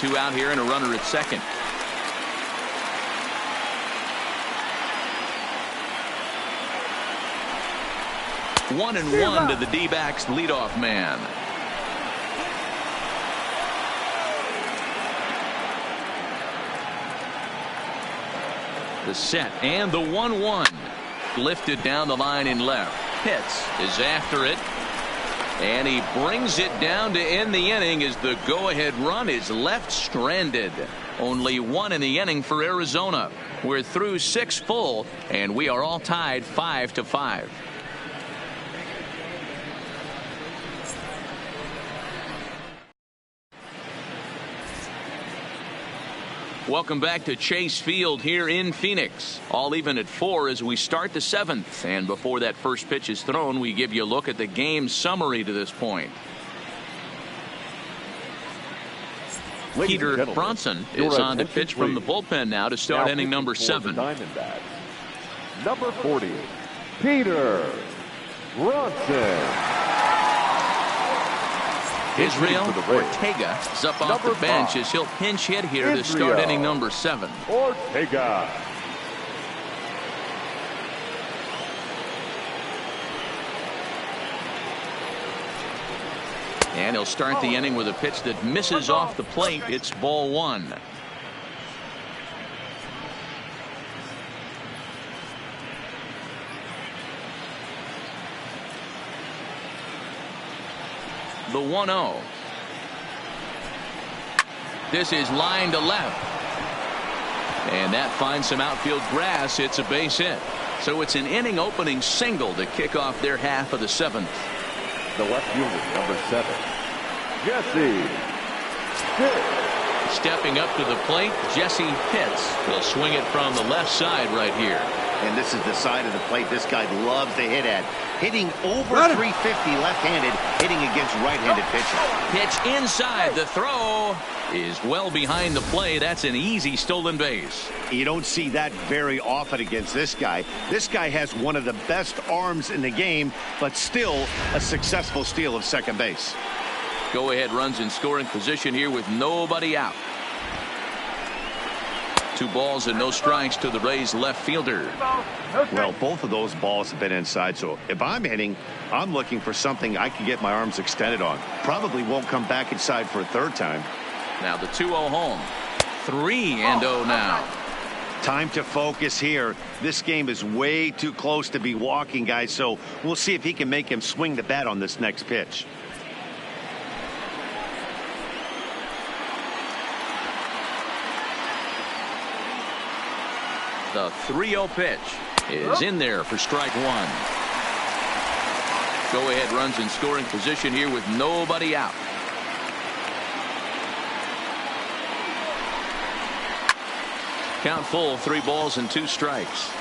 2 out here and a runner at second. 1-1 to the D-backs leadoff man. The set and the 1-1. Lifted down the line in left. Pitts is after it. And he brings it down to end the inning as the go-ahead run is left stranded. Only 1 in the inning for Arizona. We're through 6 full, and we are all tied 5-5. Welcome back to Chase Field here in Phoenix. All even at 4 as we start the 7th. And before that first pitch is thrown, we give you a look at the game summary to this point. Peter Bronson is on to pitch from the bullpen now to start inning number 7. Diamondbacks. Number 40, Peter Bronson. Israel Ortega is up off the bench as he'll pinch hit here to start inning number 7. Ortega. And he'll start the inning with a pitch that misses off the plate. It's ball one. The 1-0. This is line to left. And that finds some outfield grass. It's a base hit. So it's an inning opening single to kick off their half of the seventh. The left unit, number 7, Jesse Pitts. Stepping up to the plate, Jesse Pitts will swing it from the left side right here. And this is the side of the plate this guy loves to hit at. Hitting over 350 left-handed, hitting against right-handed pitching. Pitch inside. The throw is well behind the play. That's an easy stolen base. You don't see that very often against this guy. This guy has one of the best arms in the game, but still a successful steal of second base. Go ahead runs in scoring position here with nobody out. 2 balls and no strikes to the Rays left fielder. Well, both of those balls have been inside, so if I'm hitting, I'm looking for something I can get my arms extended on. Probably won't come back inside for a third time. Now the 2-0 home. 3-0 now. Time to focus here. This game is way too close to be walking, guys, so we'll see if he can make him swing the bat on this next pitch. The 3-0 pitch is in there for strike one. Go ahead runs in scoring position here with nobody out. Count full, 3 balls and 2 strikes.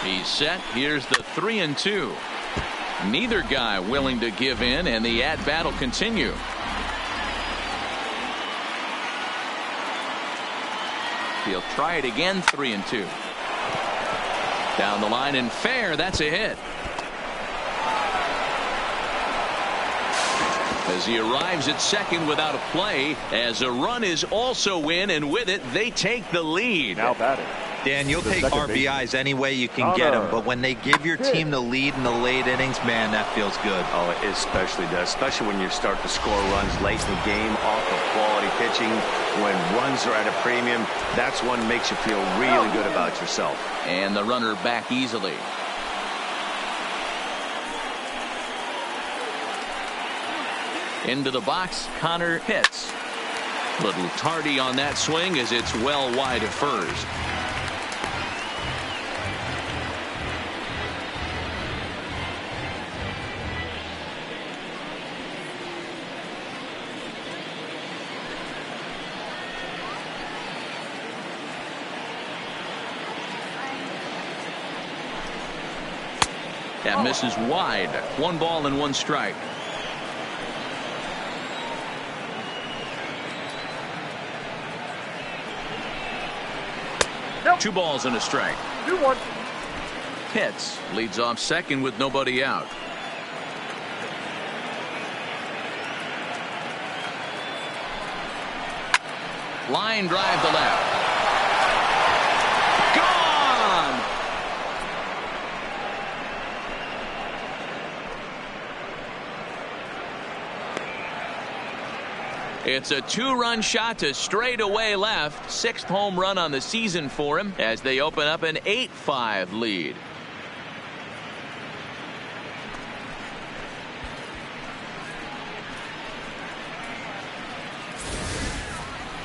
He's set. Here's the 3-2. Neither guy willing to give in, and the at-bat will continue. He'll try it again. 3-2. Down the line and fair. That's a hit. As he arrives at second without a play, as a run is also in, and with it they take the lead. Now batting. Dan, you'll take RBIs any way you can get them, but when they give your team the lead in the late innings, man, that feels good. Oh, it especially does, especially when you start to score runs late in the game off of quality pitching. When runs are at a premium, that's one makes you feel really good about yourself. And the runner back easily. Into the box, Connor Pitts. Little tardy on that swing as it's well wide of first. That misses wide. 1 ball and 1 strike. Nope. 2 balls and a strike. 2-1. Pitts leads off second with nobody out. Line drive to left. Gone! It's a 2-run shot to straightaway left. 6th home run on the season for him as they open up an 8-5 lead.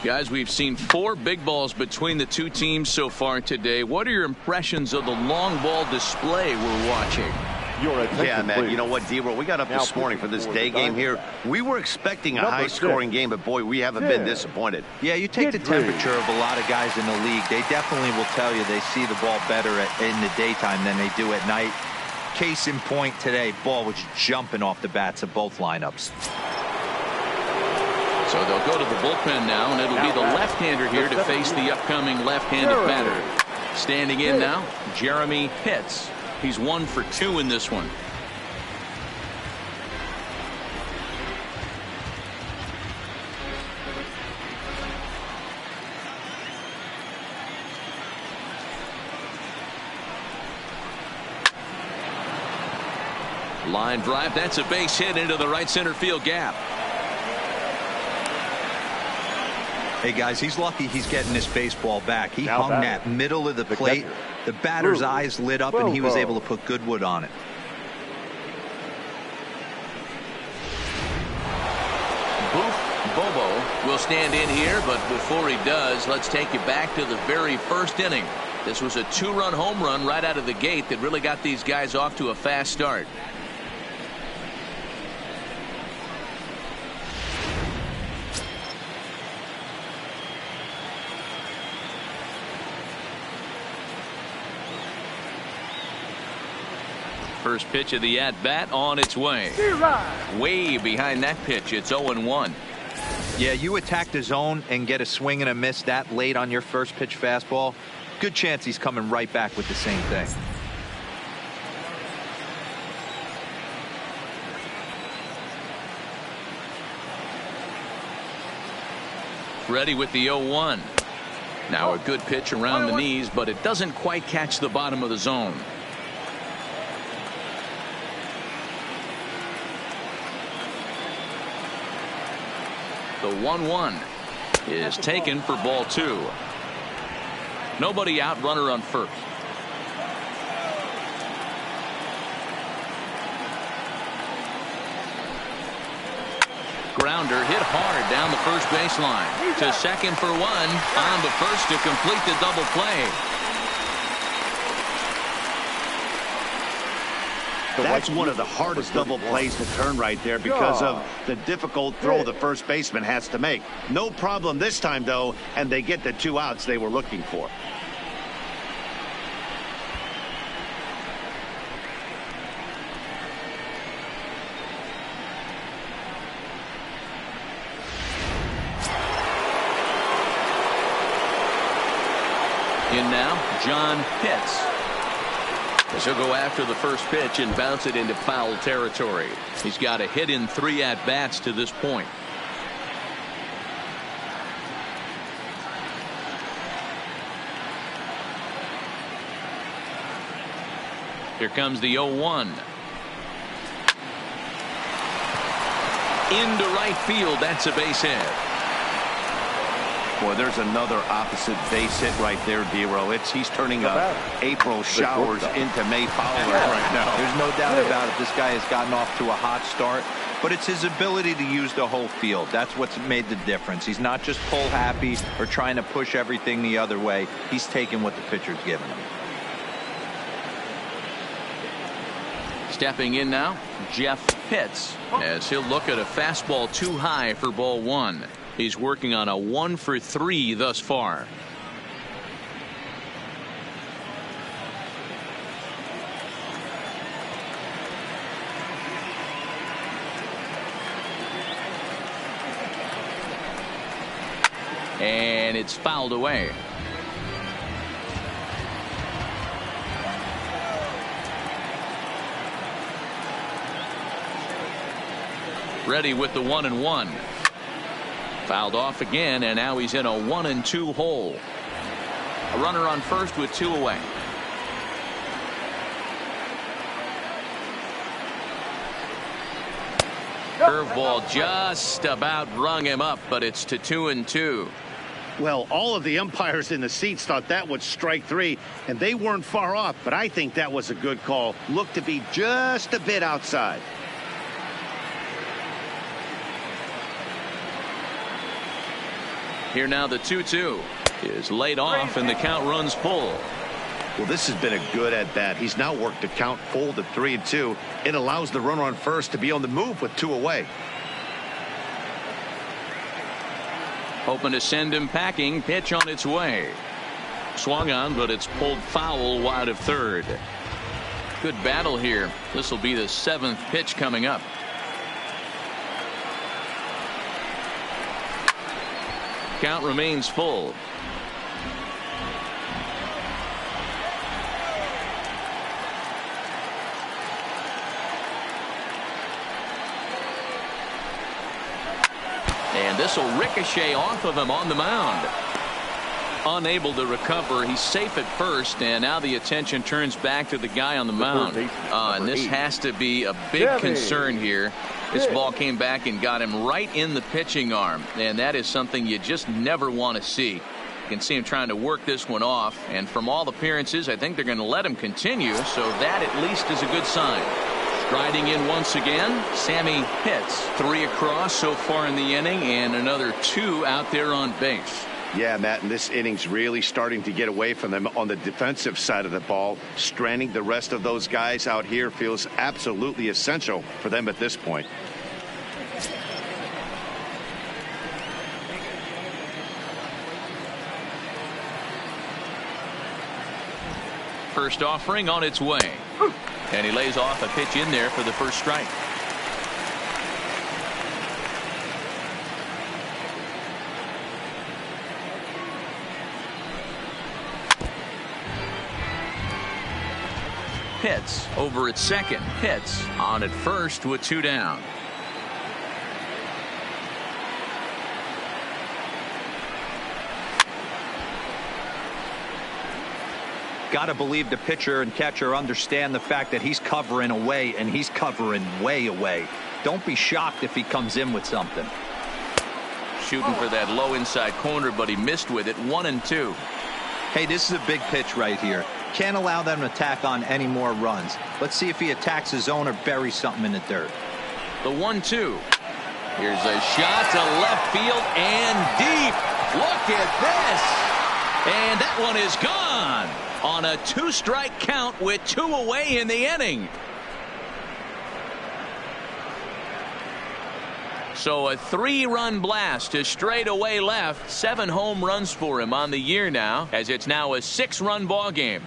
Guys, we've seen 4 big balls between the 2 teams so far today. What are your impressions of the long ball display we're watching? Yeah, man, you know what, D-Roll, we got up this morning for this day game here. We were expecting a high-scoring game, but boy, we haven't been disappointed. Yeah, you take the temperature of a lot of guys in the league. They definitely will tell you they see the ball better in the daytime than they do at night. Case in point today, ball was jumping off the bats of both lineups. So they'll go to the bullpen now, and it'll be the left-hander here to face the upcoming left-handed batter. Standing in now, Jeremy Pitts. He's 1 for 2 in this one. Line drive. That's a base hit into the right center field gap. Hey, guys, he's lucky he's getting this baseball back. He hung that middle of the plate. The batter's eyes lit up, and he was able to put good wood on it. Bobo will stand in here, but before he does, let's take you back to the very first inning. This was a 2-run home run right out of the gate that really got these guys off to a fast start. First pitch of the at-bat on its way. Way behind that pitch. It's 0-1. Yeah, you attack the zone and get a swing and a miss that late on your first pitch fastball. Good chance he's coming right back with the same thing. Ready with the 0-1. Now a good pitch around the knees, but it doesn't quite catch the bottom of the zone. The 1-1 is taken for ball 2. Nobody out, runner on first. Grounder hit hard down the first baseline. To second for 1. On to first to complete the double play. That's one of the hardest double plays to turn right there because of the difficult throw the first baseman has to make. No problem this time, though, and they get the 2 outs they were looking for. In now, John Pitts. As he'll go after the first pitch and bounce it into foul territory. He's got a hit in 3 at-bats to this point. Here comes the 0-1. Into right field. That's a base hit. Boy, there's another opposite base hit right there, D-Row. He's turning April showers into May foulers right now. There's no doubt about it. This guy has gotten off to a hot start, but it's his ability to use the whole field. That's what's made the difference. He's not just pull happy or trying to push everything the other way. He's taking what the pitcher's giving him. Stepping in now, Jeff Pitts, as he'll look at a fastball too high for ball 1. He's working on a 1 for 3 thus far. And it's fouled away. Ready with the 1-1. Fouled off again, and now he's in a 1-2 hole. A runner on first with 2 away. Curveball just about rung him up, but it's to 2-2. Well, all of the umpires in the seats thought that was strike 3, and they weren't far off, but I think that was a good call. Looked to be just a bit outside. Here now the 2-2 is laid off and the count runs full. Well, this has been a good at bat. He's now worked the count full to 3-2. It allows the runner on first to be on the move with 2 away. Hoping to send him packing. Pitch on its way. Swung on, but it's pulled foul wide of third. Good battle here. This will be the 7th pitch coming up. Count remains full. And this will ricochet off of him on the mound. unable to recover. He's safe at first, and now the attention turns back to the guy on the mound. And this has to be a big concern here. This ball came back and got him right in the pitching arm, and that is something you just never want to see. You can see him trying to work this one off, and from all appearances, I think they're going to let him continue, so that at least is a good sign. Striding in once again, Sammy Pitts. 3 across so far in the inning, and another 2 out there on base. Yeah, Matt, and this inning's really starting to get away from them on the defensive side of the ball. Stranding the rest of those guys out here feels absolutely essential for them at this point. First offering on its way. And he lays off a pitch in there for the first strike. Pitts over at second. Pitts on at first with 2 down. Got to believe the pitcher and catcher understand the fact that he's covering away, and he's covering way away. Don't be shocked if he comes in with something. Shooting for that low inside corner, but he missed with it. 1-2. Hey, this is a big pitch right here. Can't allow them to tack on any more runs. Let's see if he attacks his zone or buries something in the dirt. The 1-2. Here's a shot to left field and deep. Look at this. And that one is gone on a 2-strike count with 2 away in the inning. So a 3-run blast to straightaway left. 7 home runs for him on the year now, as it's now a 6-run ball game.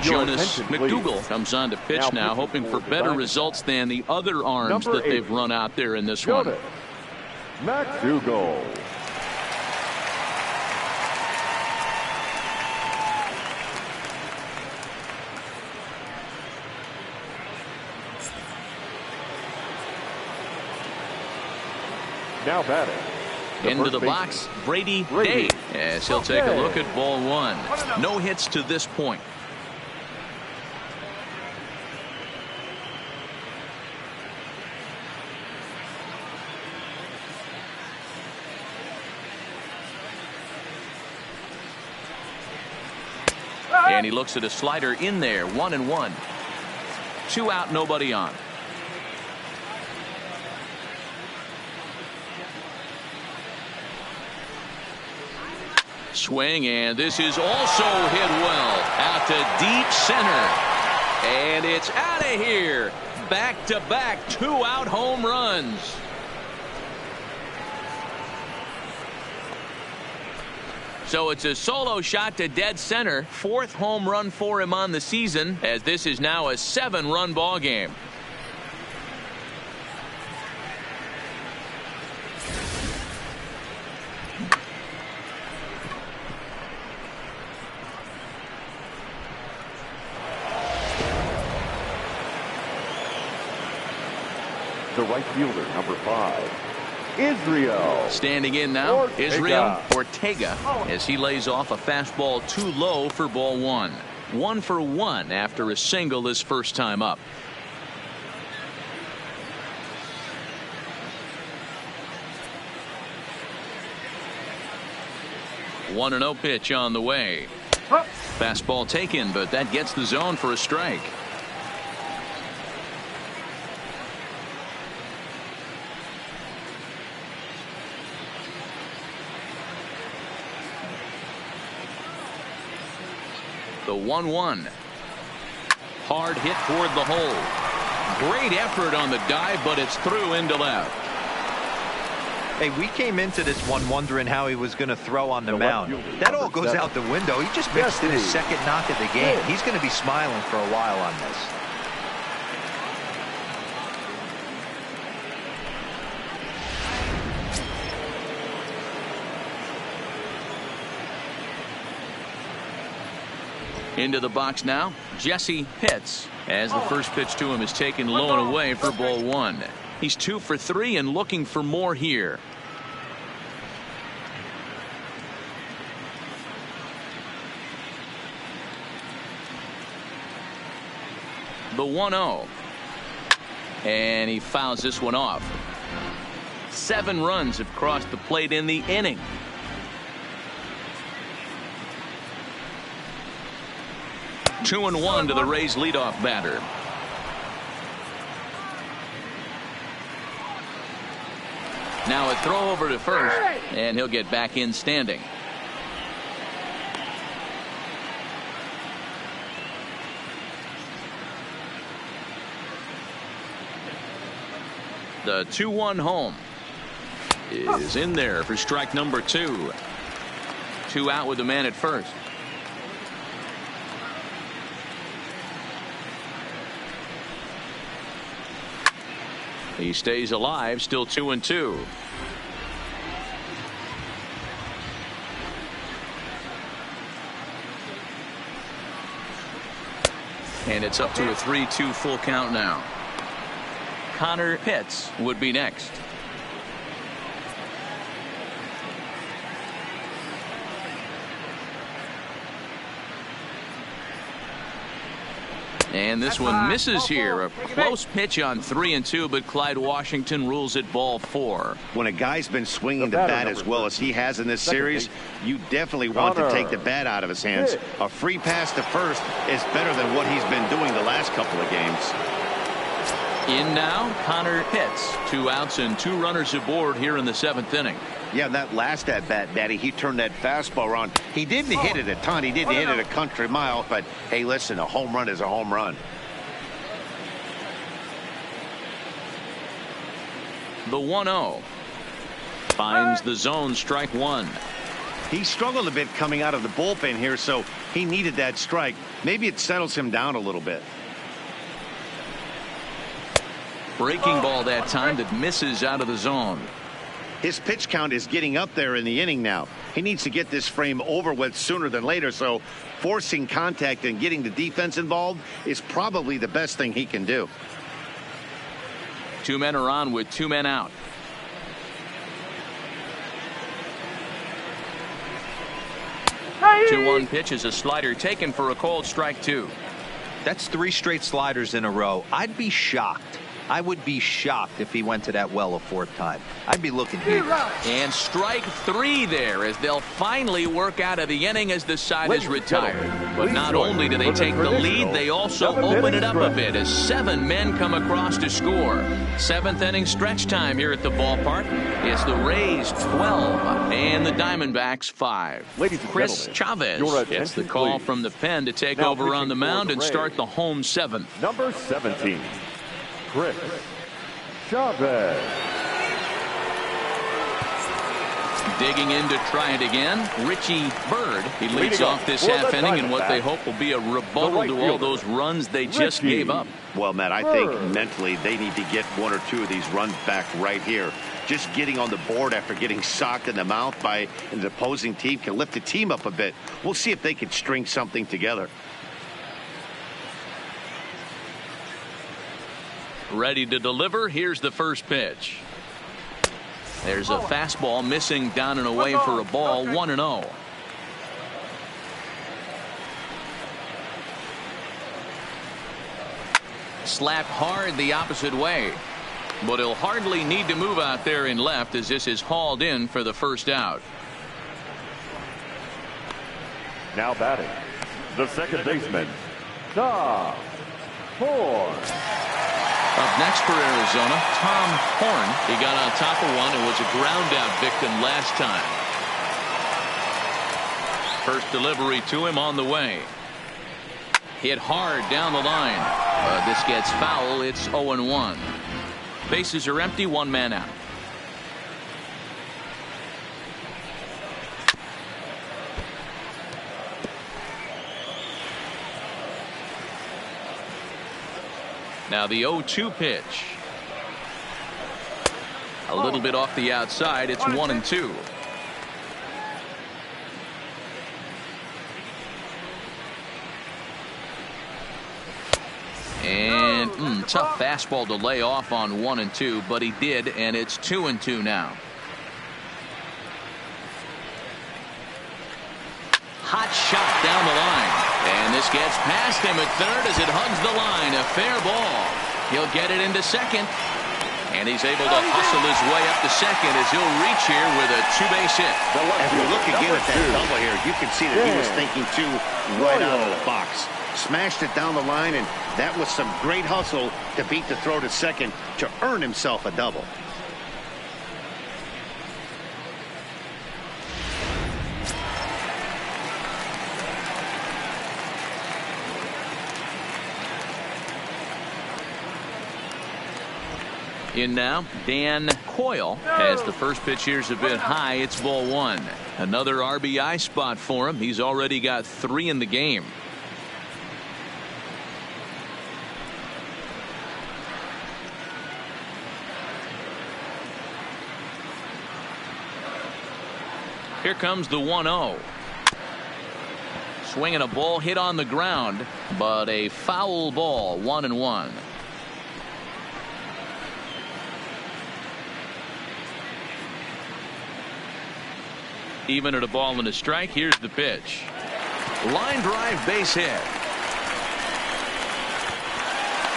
Jonas McDougal comes on to pitch now, hoping for better results than the other arms that they've run out there in this one. McDougal. Now batting. Into the box, Brady Day, as he'll take a look at ball 1. No hits to this point. And he looks at a slider in there. 1-1. 2 out, nobody on. Swing, and this is also hit well out to deep center. And it's out of here. Back-to-back 2-out home runs. So it's a solo shot to dead center. 4th home run for him on the season, as this is now a 7-run ball game. The right fielder, number 5. Israel. Standing in now, Israel Ortega, as he lays off a fastball too low for ball 1. 1 for 1 after a single his first time up. One 1-0 pitch on the way. Fastball taken, but that gets the zone for a strike. The 1-1. Hard hit toward the hole. Great effort on the dive, but it's through into left. Hey, we came into this one wondering how he was going to throw on the mound. That all goes out the window. He just mixed in his second knock of the game. He's going to be smiling for a while on this. Into the box now, Jesse Pitts, as the first pitch to him is taken low and away for ball one. He's 2 for 3 and looking for more here. The 1-0. And he fouls this one off. 7 runs have crossed the plate in the inning. Two and 1 to the Rays leadoff batter. Now a throw over to first, and he'll get back in standing. The 2-1 home is in there for strike number 2. 2 out with the man at first. He stays alive, still 2-2. And it's up to a 3-2 full count now. Connor Pitts would be next. And this one misses here. A close pitch on 3-2, but Clyde Washington rules it ball 4. When a guy's been swinging the bat as well as he has in this series, you definitely want to take the bat out of his hands. A free pass to first is better than what he's been doing the last couple of games. In now, Connor Pitts. 2 outs and 2 runners aboard here in the 7th inning. Yeah, that last at bat, Daddy, he turned that fastball around. He didn't hit it a ton. He didn't hit it a country mile. But, hey, listen, a home run is a home run. The 1-0 finds the zone, strike 1. He struggled a bit coming out of the bullpen here, so he needed that strike. Maybe it settles him down a little bit. Breaking ball that time that misses out of the zone. His pitch count is getting up there in the inning now. He needs to get this frame over with sooner than later, so forcing contact and getting the defense involved is probably the best thing he can do. 2 men are on with 2 men out. Hey! 2-1 pitch is a slider taken for a called strike 2. That's 3 straight sliders in a row. I'd be shocked. I would be shocked if he went to that well a 4th time. I'd be looking here. And strike 3 there as they'll finally work out of the inning as the side is retired. But not only do they take the lead, they also open it up a bit as 7 men come across to score. 7th inning stretch time here at the ballpark. It's the Rays 12 and the Diamondbacks 5. Chris Chavez gets the call from the pen to take over on the mound and start the home 7th. Number 17. Chris Chavez. Digging in to try it again, Richie Bird. He leads off this half inning in what they hope will be a rebuttal to all those runs they just gave up. Well, Matt, I think mentally they need to get 1 or 2 of these runs back right here. Just getting on the board after getting socked in the mouth by an opposing team can lift the team up a bit. We'll see if they can string something together. Ready to deliver. Here's the first pitch. There's a fastball missing down and away for a ball. 1-0. Slapped hard the opposite way, but he'll hardly need to move out there in left as this is hauled in for the first out. Now batting, the second baseman, Tom Horn. Up next for Arizona, Tom Horn. He got on top of one and was a ground out victim last time. First delivery to him on the way. Hit hard down the line. This gets foul. It's 0-1. Bases are empty. 1 man out. Now the 0-2 pitch. A little bit off the outside. It's 1-2. Tough fastball to lay off on 1-2, but he did, and it's 2-2 now. Hot shot down the line, and this gets past him at third as it hugs the line. A fair ball. He'll get it into second, and he's able to hustle his way up to second as he'll reach here with a two-base hit. As we look again at that double here, you can see that he was thinking too right out of the box. Smashed it down the line, and that was some great hustle to beat the throw to second to earn himself a double. In now, Dan Coyle, as the first pitch here's a bit high. It's ball one. Another RBI spot for him. He's already got 3 in the game. Here comes the 1-0. Swinging a ball hit on the ground, but a foul ball. 1-1. Even at a ball and a strike. Here's the pitch. Line drive, base hit.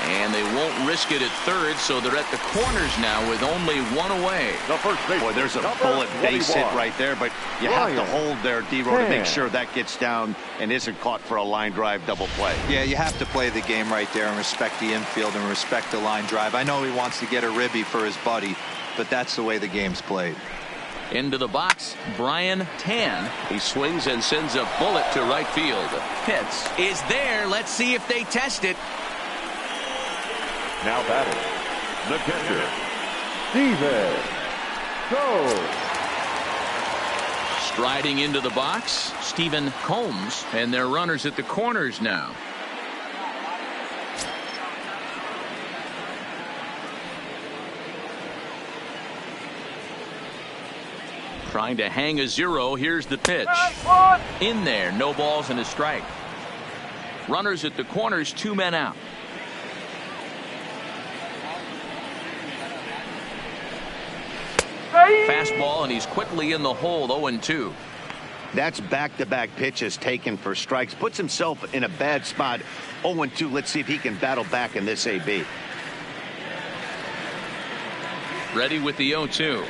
And they won't risk it at third, so they're at the corners now with only 1 away. Boy, there's a bullet base hit right there, but you have to hold there, D-Row, to make sure that gets down and isn't caught for a line drive double play. Yeah, you have to play the game right there and respect the infield and respect the line drive. I know he wants to get a ribby for his buddy, but that's the way the game's played. Into the box, Brian Tan. He swings and sends a bullet to right field. Pitts is there. Let's see if they test it. Now batting, the catcher, Steven Combs. Striding into the box, Stephen Combs, and their runners at the corners now. Trying to hang a 0. Here's the pitch. In there, no balls and a strike. Runners at the corners, 2 men out. Fastball, and he's quickly in the hole. 0-2. That's back-to-back pitches taken for strikes. Puts himself in a bad spot. 0-2. Let's see if he can battle back in this AB. Ready with the 0-2.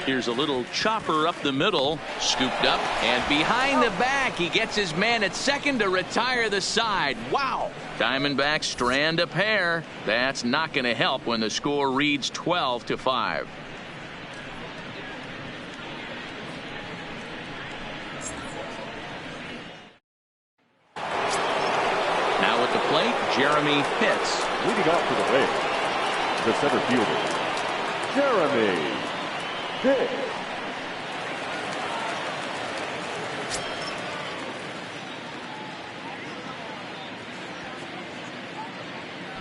Here's a little chopper up the middle, scooped up and behind the back. He gets his man at second to retire the side. Wow. Diamondbacks strand a pair. That's not going to help when the score reads 12-5. Now at the plate, Jeremy Pitts. Leading off to the plate, the center fielder, Jeremy Pitts.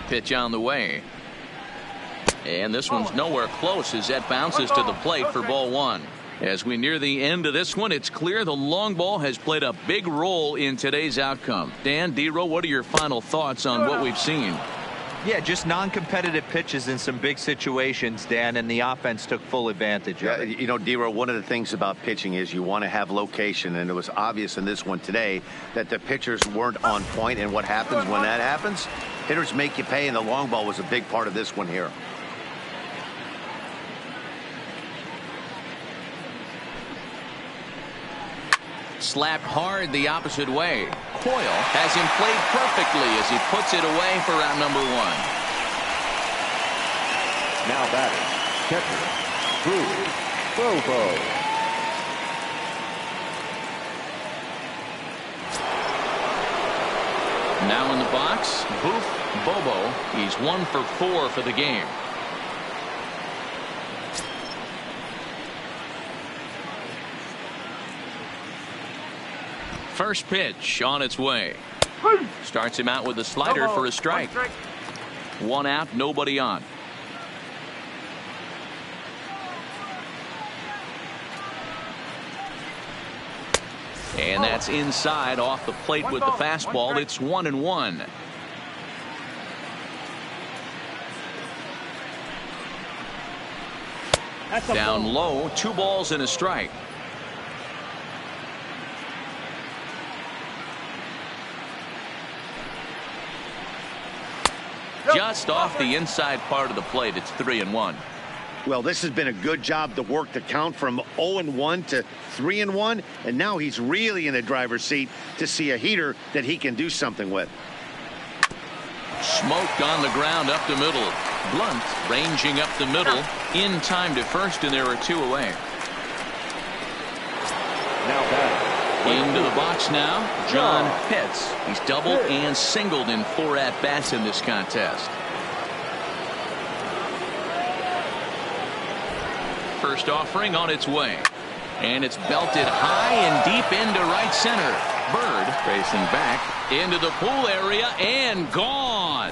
Pitch on the way. And this one's nowhere close as that bounces to the plate for ball one. As we near the end of this one, it's clear the long ball has played a big role in today's outcome. Dan, D-Row, what are your final thoughts on what we've seen? Yeah, just non-competitive pitches in some big situations, Dan, and the offense took full advantage of it. You know, D-Row, one of the things about pitching is you want to have location, and it was obvious in this one today that the pitchers weren't on point, and what happens when that happens? Hitters make you pay, and the long ball was a big part of this one here. Slapped hard the opposite way. Coyle has him played perfectly as he puts it away for out number one. Now batting, catcher, Bobo. Now in the box, Bobo. He's 1 for 4 for the game. First pitch on its way. Starts him out with a slider for a strike. 1 out, nobody on. And that's inside off the plate with the fastball. It's 1-1. Down low, 2 balls and a strike. Just off the inside part of the plate. It's 3-1. Well, this has been a good job to work the count from 0-1 to 3-1, and now he's really in the driver's seat to see a heater that he can do something with. Smoked on the ground up the middle. Blunt ranging up the middle in time to first, and there are 2 away. Now batting. Into the box now, John Pitts. He's doubled and singled in 4 at-bats in this contest. First offering on its way. And it's belted high and deep into right center. Bird racing back into the pool area and gone.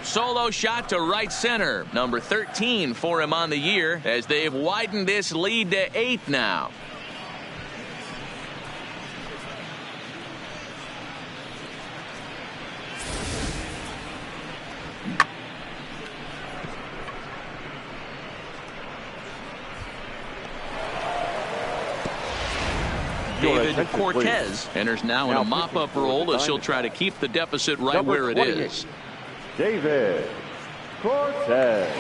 Solo shot to right center. Number 13 for him on the year as they've widened this lead to 8 now. David Cortez enters now in a mop-up role as he'll try to keep the deficit right where it is. David Cortez.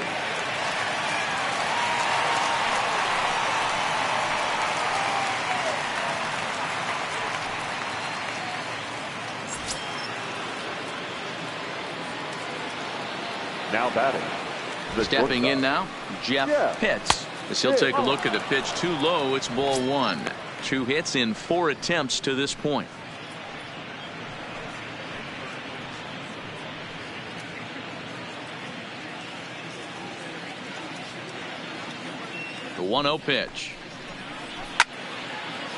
Now batting. Stepping in now, Jeff Pitts. As he'll take a look at the pitch too low, it's ball 1. 2 hits in 4 attempts to this point. The 1-0 pitch.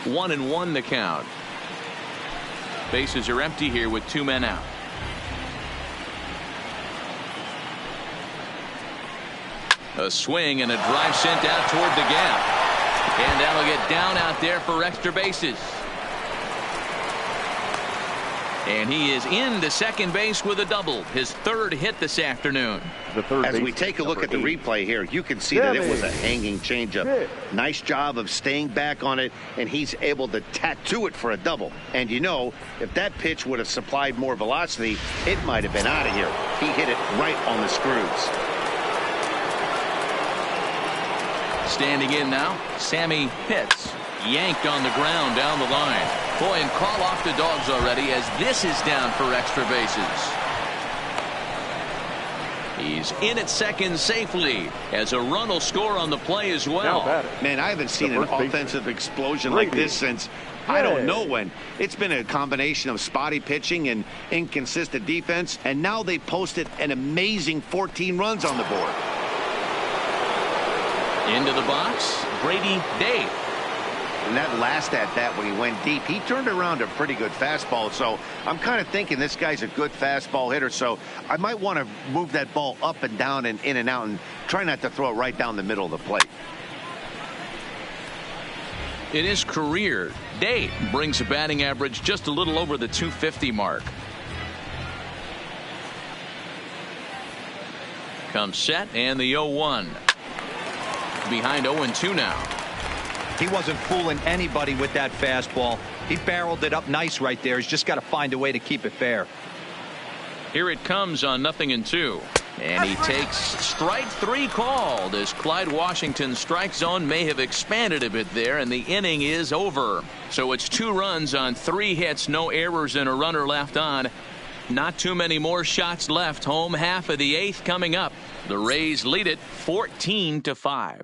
1-1 the count. Bases are empty here with 2 men out. A swing and a drive sent out toward the gap. And that'll get down out there for extra bases. And he is into second base with a double. His 3rd hit this afternoon. As we take a look at the replay here, you can see that it was a hanging changeup. Nice job of staying back on it, and he's able to tattoo it for a double. And you know, if that pitch would have supplied more velocity, it might have been out of here. He hit it right on the screws. Standing in now, Sammy Pitts. Yanked on the ground down the line. Boy, and call off the dogs already as this is down for extra bases. He's in at second safely as a run will score on the play as well. Man, I haven't seen an offensive explosion like this since I don't know when. It's been a combination of spotty pitching and inconsistent defense, and now they posted an amazing 14 runs on the board. Into the box, Brady Dave. And that last at bat when he went deep, he turned around a pretty good fastball. So I'm kind of thinking this guy's a good fastball hitter. So I might want to move that ball up and down and in and out and try not to throw it right down the middle of the plate. In his career, Dave brings a batting average just a little over the 250 mark. Comes set and the 0-1. Behind 0-2 now. He wasn't fooling anybody with that fastball. He barreled it up nice right there. He's just got to find a way to keep it fair. Here it comes on 0-2. And he takes strike 3 called as Clyde Washington's strike zone may have expanded a bit there, and the inning is over. So it's 2 runs on 3 hits, no errors, and a runner left on. Not too many more shots left. Home half of the 8th coming up. The Rays lead it 14-5.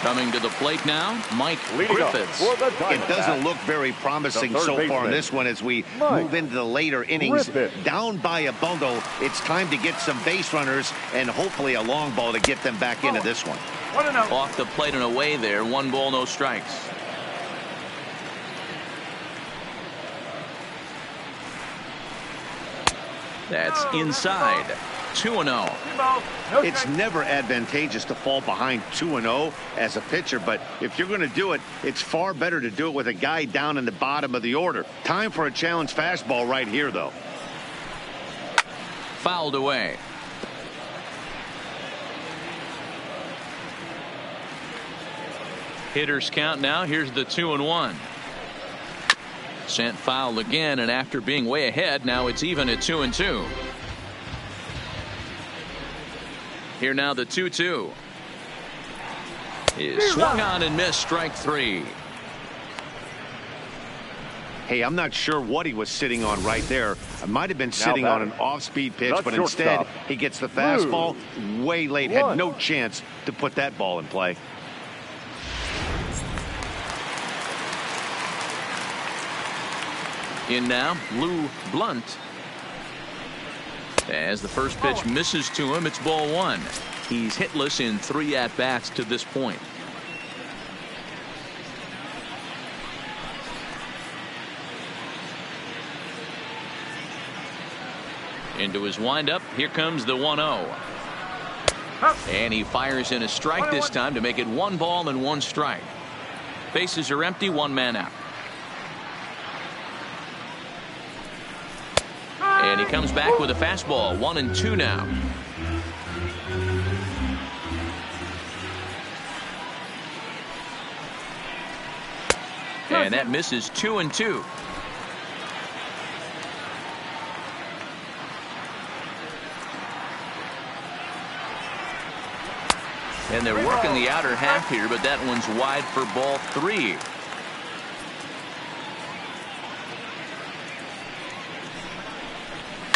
Coming to the plate now, Mike Griffiths. It doesn't look very promising so far in this one as we move into the later innings. Down by a bundle, it's time to get some base runners and hopefully a long ball to get them back into this one. Off the plate and away there. 1 ball, no strikes. That's inside. 2-0. It's never advantageous to fall behind 2-0 as a pitcher, but if you're going to do it, it's far better to do it with a guy down in the bottom of the order. Time for a challenge fastball right here, though. fouled away. Hitters count now. Here's the 2-1. Sent foul again, and after being way ahead, now it's even at 2-2. Here now the 2-2 is swung on and missed, strike three. Hey, I'm not sure what he was sitting on right there. It might have been sitting on an off-speed pitch, but instead he gets the fastball way late. Had no chance to put that ball in play. In now, Lou Blunt. As the first pitch misses to him, it's ball one. He's hitless in 3 at-bats to this point. Into his windup. Here comes the 1-0. And he fires in a strike this time to make it 1 ball and 1 strike. Bases are empty, 1 man out. And he comes back with a fastball. 1-2 now. And that misses 2-2. And they're working the outer half here, but that one's wide for ball 3.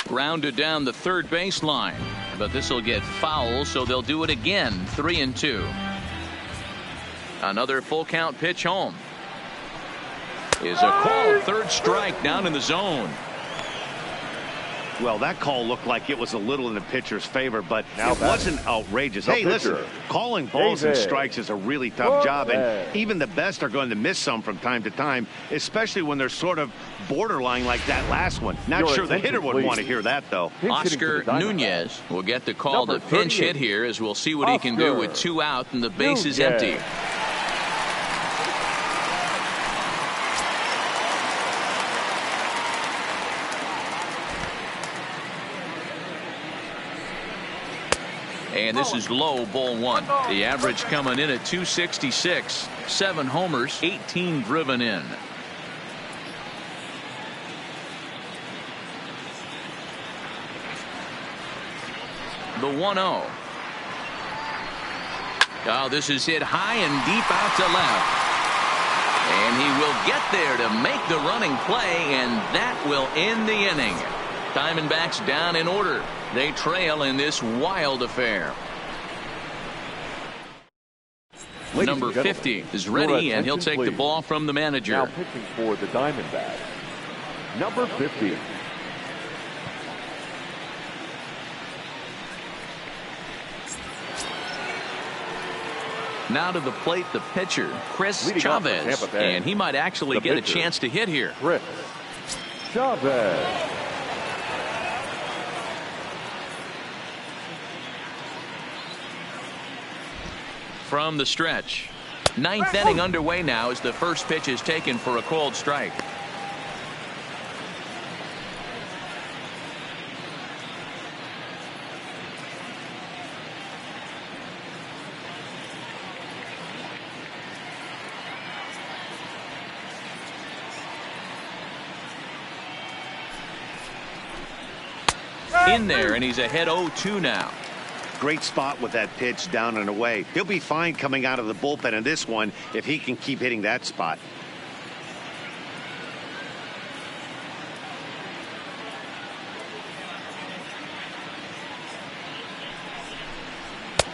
Grounded down the third baseline, but this will get foul, so they'll do it again. 3-2. Another full count pitch home. Is a call. Third strike down in the zone. Well, that call looked like it was a little in the pitcher's favor, but it wasn't outrageous. Hey, listen, calling balls and strikes is a really tough job, and even the best are going to miss some from time to time, especially when they're sort of borderline like that last one. Not sure the hitter would want to hear that, though. Oscar Nunez will get the call to pinch hit here, as we'll see what he can do with 2 out and the base is empty. And this is low, ball 1. The average coming in at 266. 7 homers, 18 driven in. The 1-0. Oh, this is hit high and deep out to left. And he will get there to make the running play, and that will end the inning. Diamondbacks down in order. They trail in this wild affair. Number 50 is ready, and he'll take the ball from the manager. Now pitching for the Diamondbacks, number 50. Now to the plate, the pitcher, Chris Chavez. And he might actually get a chance to hit here. Chris Chavez. From the stretch. 9th inning underway now as the first pitch is taken for a called strike. In there, and he's ahead 0-2 now. Great spot with that pitch down and away. He'll be fine coming out of the bullpen in this one if he can keep hitting that spot.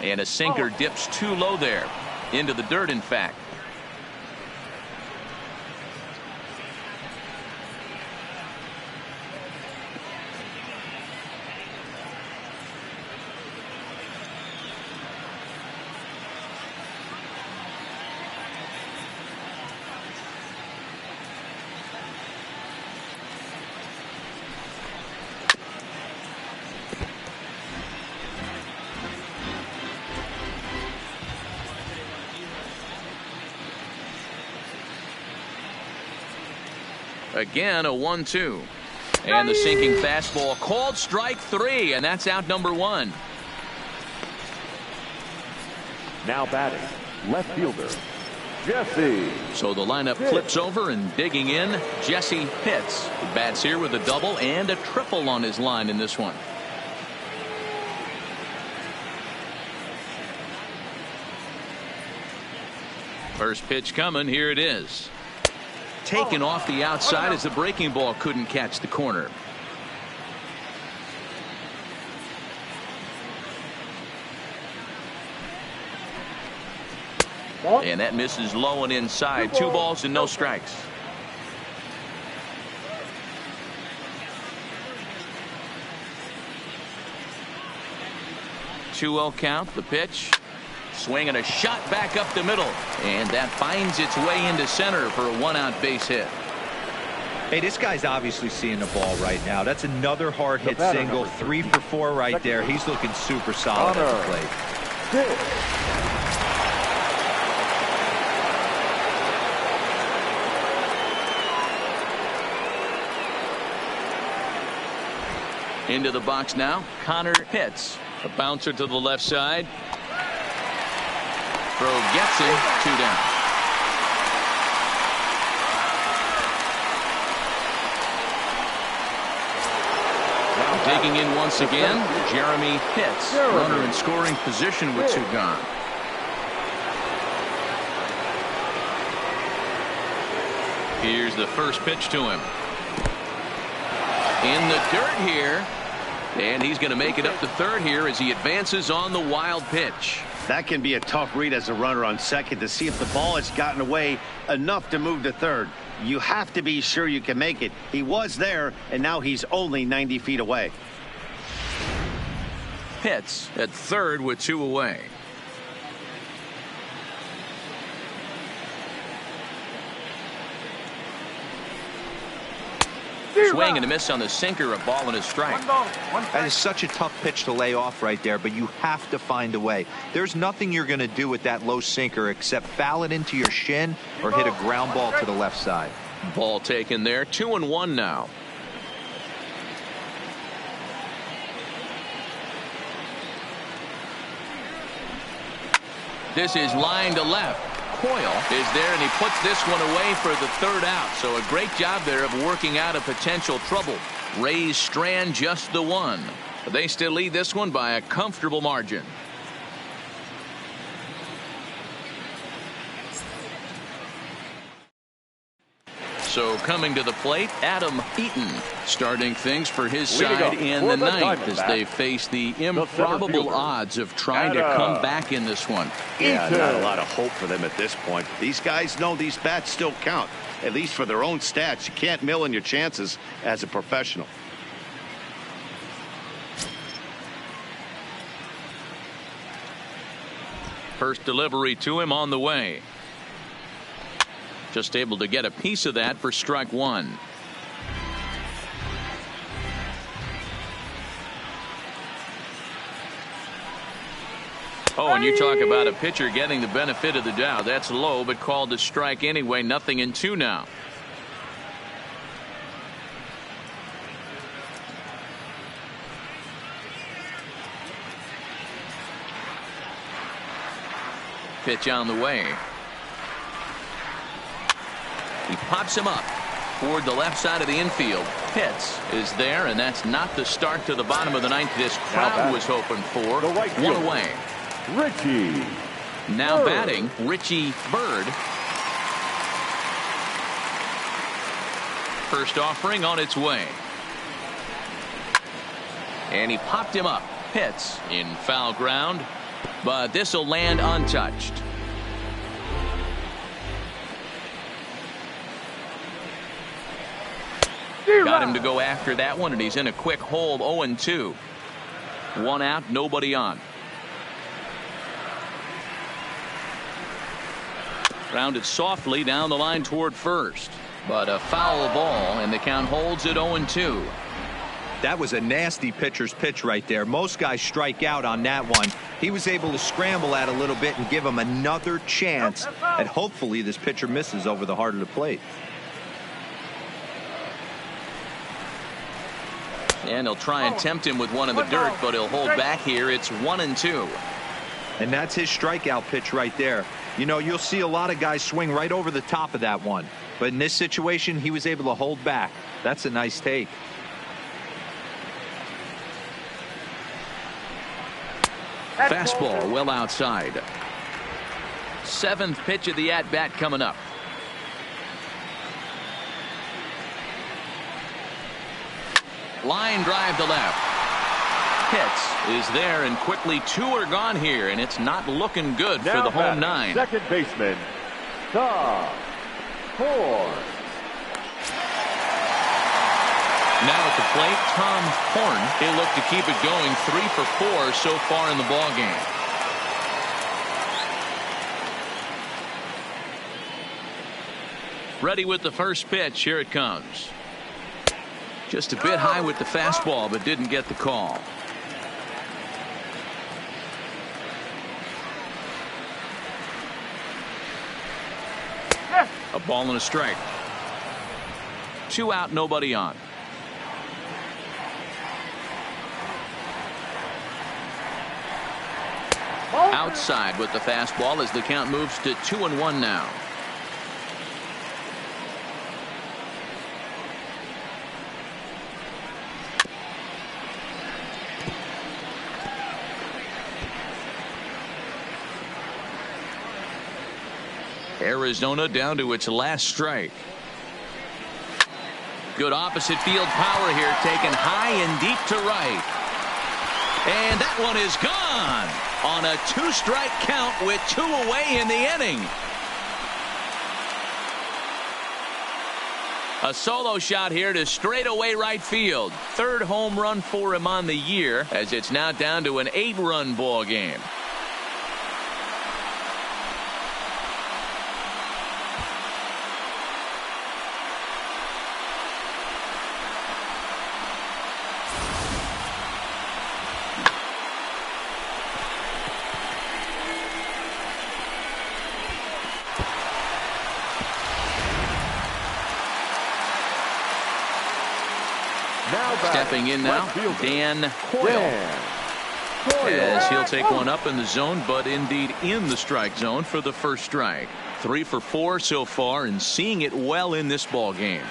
And a sinker dips too low there. Into the dirt, in fact. Again, a 1-2. And the sinking fastball called strike 3, and that's out number 1. Now batting, left fielder, Jesse. So the lineup flips over, and digging in, Jesse Pitts. He bats here with a double and a triple on his line in this one. First pitch coming. Here it is. Taken off the outside as the breaking ball couldn't catch the corner. And that misses low and inside. 2 balls and no strikes. Two-0 count. The pitch. Swing and a shot back up the middle. And that finds its way into center for a 1-out base hit. Hey, this guy's obviously seeing the ball right now. That's another hard hit single. 3 for 4 right there. He's looking super solid at the plate. Into the box now, Connor Pitts. A bouncer to the left side. Throw gets him. 2 down. Digging in once again, Jeremy Pitts. Runner in scoring position with 2 gone. Here's the first pitch to him. In the dirt here. And he's going to make it up to third here as he advances on the wild pitch. That can be a tough read as a runner on second to see if the ball has gotten away enough to move to third. You have to be sure you can make it. He was there, and now he's only 90 feet away. Pitts at third with 2 away. Swing and a miss on the sinker. A ball and a strike. That is such a tough pitch to lay off right there, but you have to find a way. There's nothing you're going to do with that low sinker except foul it into your shin or hit a ground ball to the left side. Ball taken there. 2-1 now. This is line to left. Coyle is there, and he puts this one away for the 3rd out. So a great job there of working out a potential trouble. Rays strand just the 1. But they still lead this one by a comfortable margin. So coming to the plate, Adam Eaton starting things for his side in the 9th as they face the improbable odds of trying to come back in this one. Yeah, not a lot of hope for them at this point. These guys know these bats still count, at least for their own stats. You can't mill in your chances as a professional. First delivery to him on the way. Just able to get a piece of that for strike 1. Oh, and you talk about a pitcher getting the benefit of the doubt. That's low, but called a strike anyway. 0-2 now. Pitch on the way. He pops him up toward the left side of the infield. Pitts is there, and that's not the start to the bottom of the 9th this crowd was hoping for. 1 away. Richie. Now batting, Richie Bird. First offering on its way. And he popped him up. Pitts in foul ground, but this will land untouched. Got him to go after that one, and he's in a quick hole. 0-2. 1 out, nobody on. Grounded softly down the line toward first, but a foul ball, and the count holds at 0-2. That was a nasty pitcher's pitch right there. Most guys strike out on that one. He was able to scramble at a little bit and give him another chance, and hopefully this pitcher misses over the heart of the plate. And he'll try and tempt him with one in the dirt, but he'll hold back here. It's 1-2. And that's his strikeout pitch right there. You know, you'll see a lot of guys swing right over the top of that one. But in this situation, he was able to hold back. That's a nice take. Fastball well outside. 7th pitch of the at-bat coming up. Line drive to left. Hits is there, and quickly 2 are gone here, and it's not looking good for the home 9. Second baseman, Tom Horn. Now at the plate, Tom Horn. He'll look to keep it going. 3 for 4 so far in the ball game. Ready with the first pitch. Here it comes. Just a bit high with the fastball, but didn't get the call. A ball and a strike. 2 out, nobody on. Outside with the fastball as the count moves to 2-1 now. Arizona down to its last strike. Good opposite field power here, taken high and deep to right. And that one is gone on a 2-strike count with 2 away in the inning. A solo shot here to straightaway right field. 3rd home run for him on the year, as it's now down to an 8-run ball game. Stepping in now, Dan Coyle. As he'll take one up in the zone, but indeed in the strike zone for the first strike. 3 for 4 so far, and seeing it well in this ball game.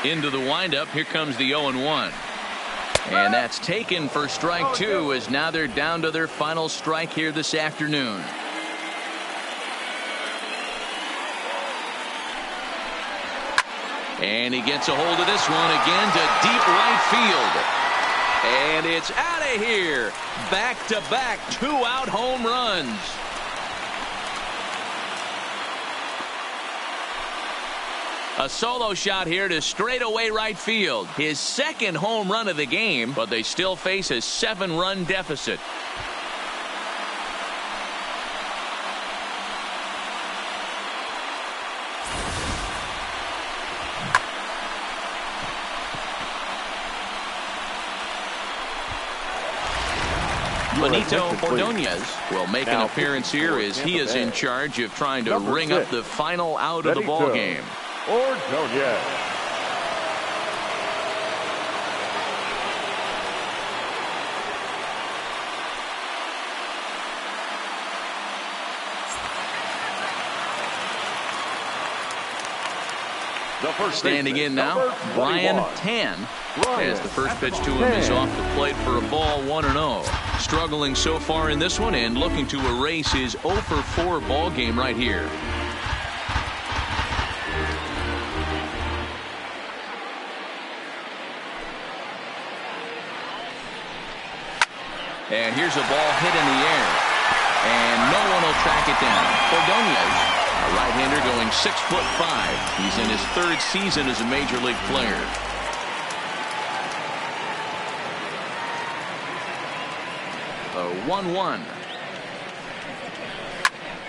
Into the windup, here comes the 0-1. And that's taken for strike 2, as now they're down to their final strike here this afternoon. And he gets a hold of this one again to deep right field. And it's out of here. Back-to-back 2-out home runs. A solo shot here to straightaway right field. His 2nd home run of the game, but they still face a 7-run deficit. Benito Ordonez will make an appearance here, as he is in charge of trying to ring up the final out of the ball game. Ordonez. Standing in now, Brian Tan, as the first pitch to him is off the plate for a ball, 1-0. Struggling so far in this one and looking to erase his 0 for 4 ball game right here. And here's a ball hit in the air, and no one will track it down. Ordonez, a right-hander, going 6'5". He's in his 3rd season as a major league player. A 1-1.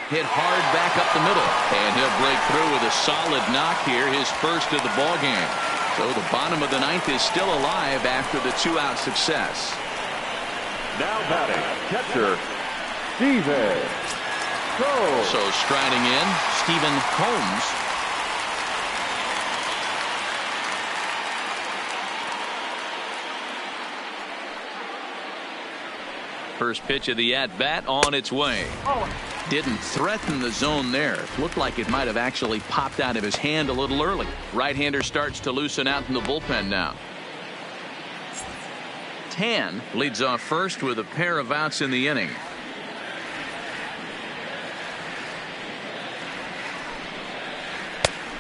Hit hard back up the middle, and he'll break through with a solid knock here, his first of the ball game. So the bottom of the 9th is still alive after the 2-out success. Now batting, catcher, Steven Combs. So striding in, Stephen Combs. First pitch of the at-bat on its way. Didn't threaten the zone there. Looked like it might have actually popped out of his hand a little early. Right-hander starts to loosen out in the bullpen now. Tan leads off first with a pair of outs in the inning.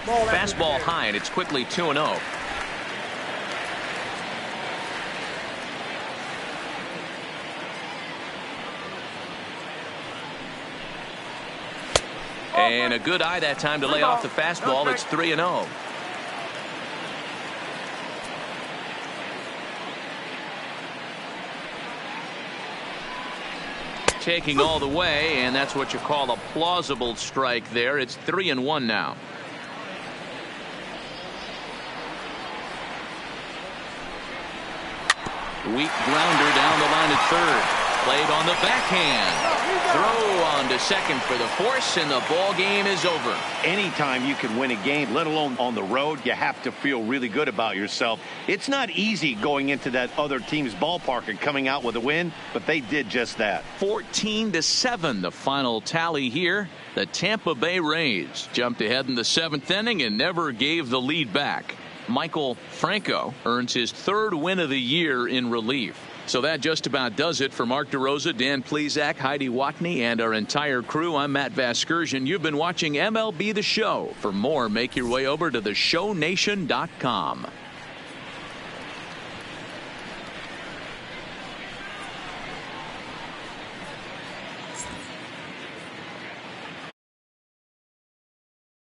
Fastball high, and it's quickly 2-0. And a good eye that time to lay off the fastball. It's 3-0. Taking all the way, and that's what you call a plausible strike there. It's 3-1 now. Weak grounder down the line at third. Played on the backhand. Throw on to second for the force, and the ball game is over. Anytime you can win a game, let alone on the road, you have to feel really good about yourself. It's not easy going into that other team's ballpark and coming out with a win, but they did just that. 14-7 the final tally here. The Tampa Bay Rays jumped ahead in the 7th inning and never gave the lead back. Michael Franco earns his 3rd win of the year in relief. So that just about does it for Mark DeRosa, Dan Plesac, Heidi Watney, and our entire crew. I'm Matt Vasgersian. You've been watching MLB The Show. For more, make your way over to theshownation.com.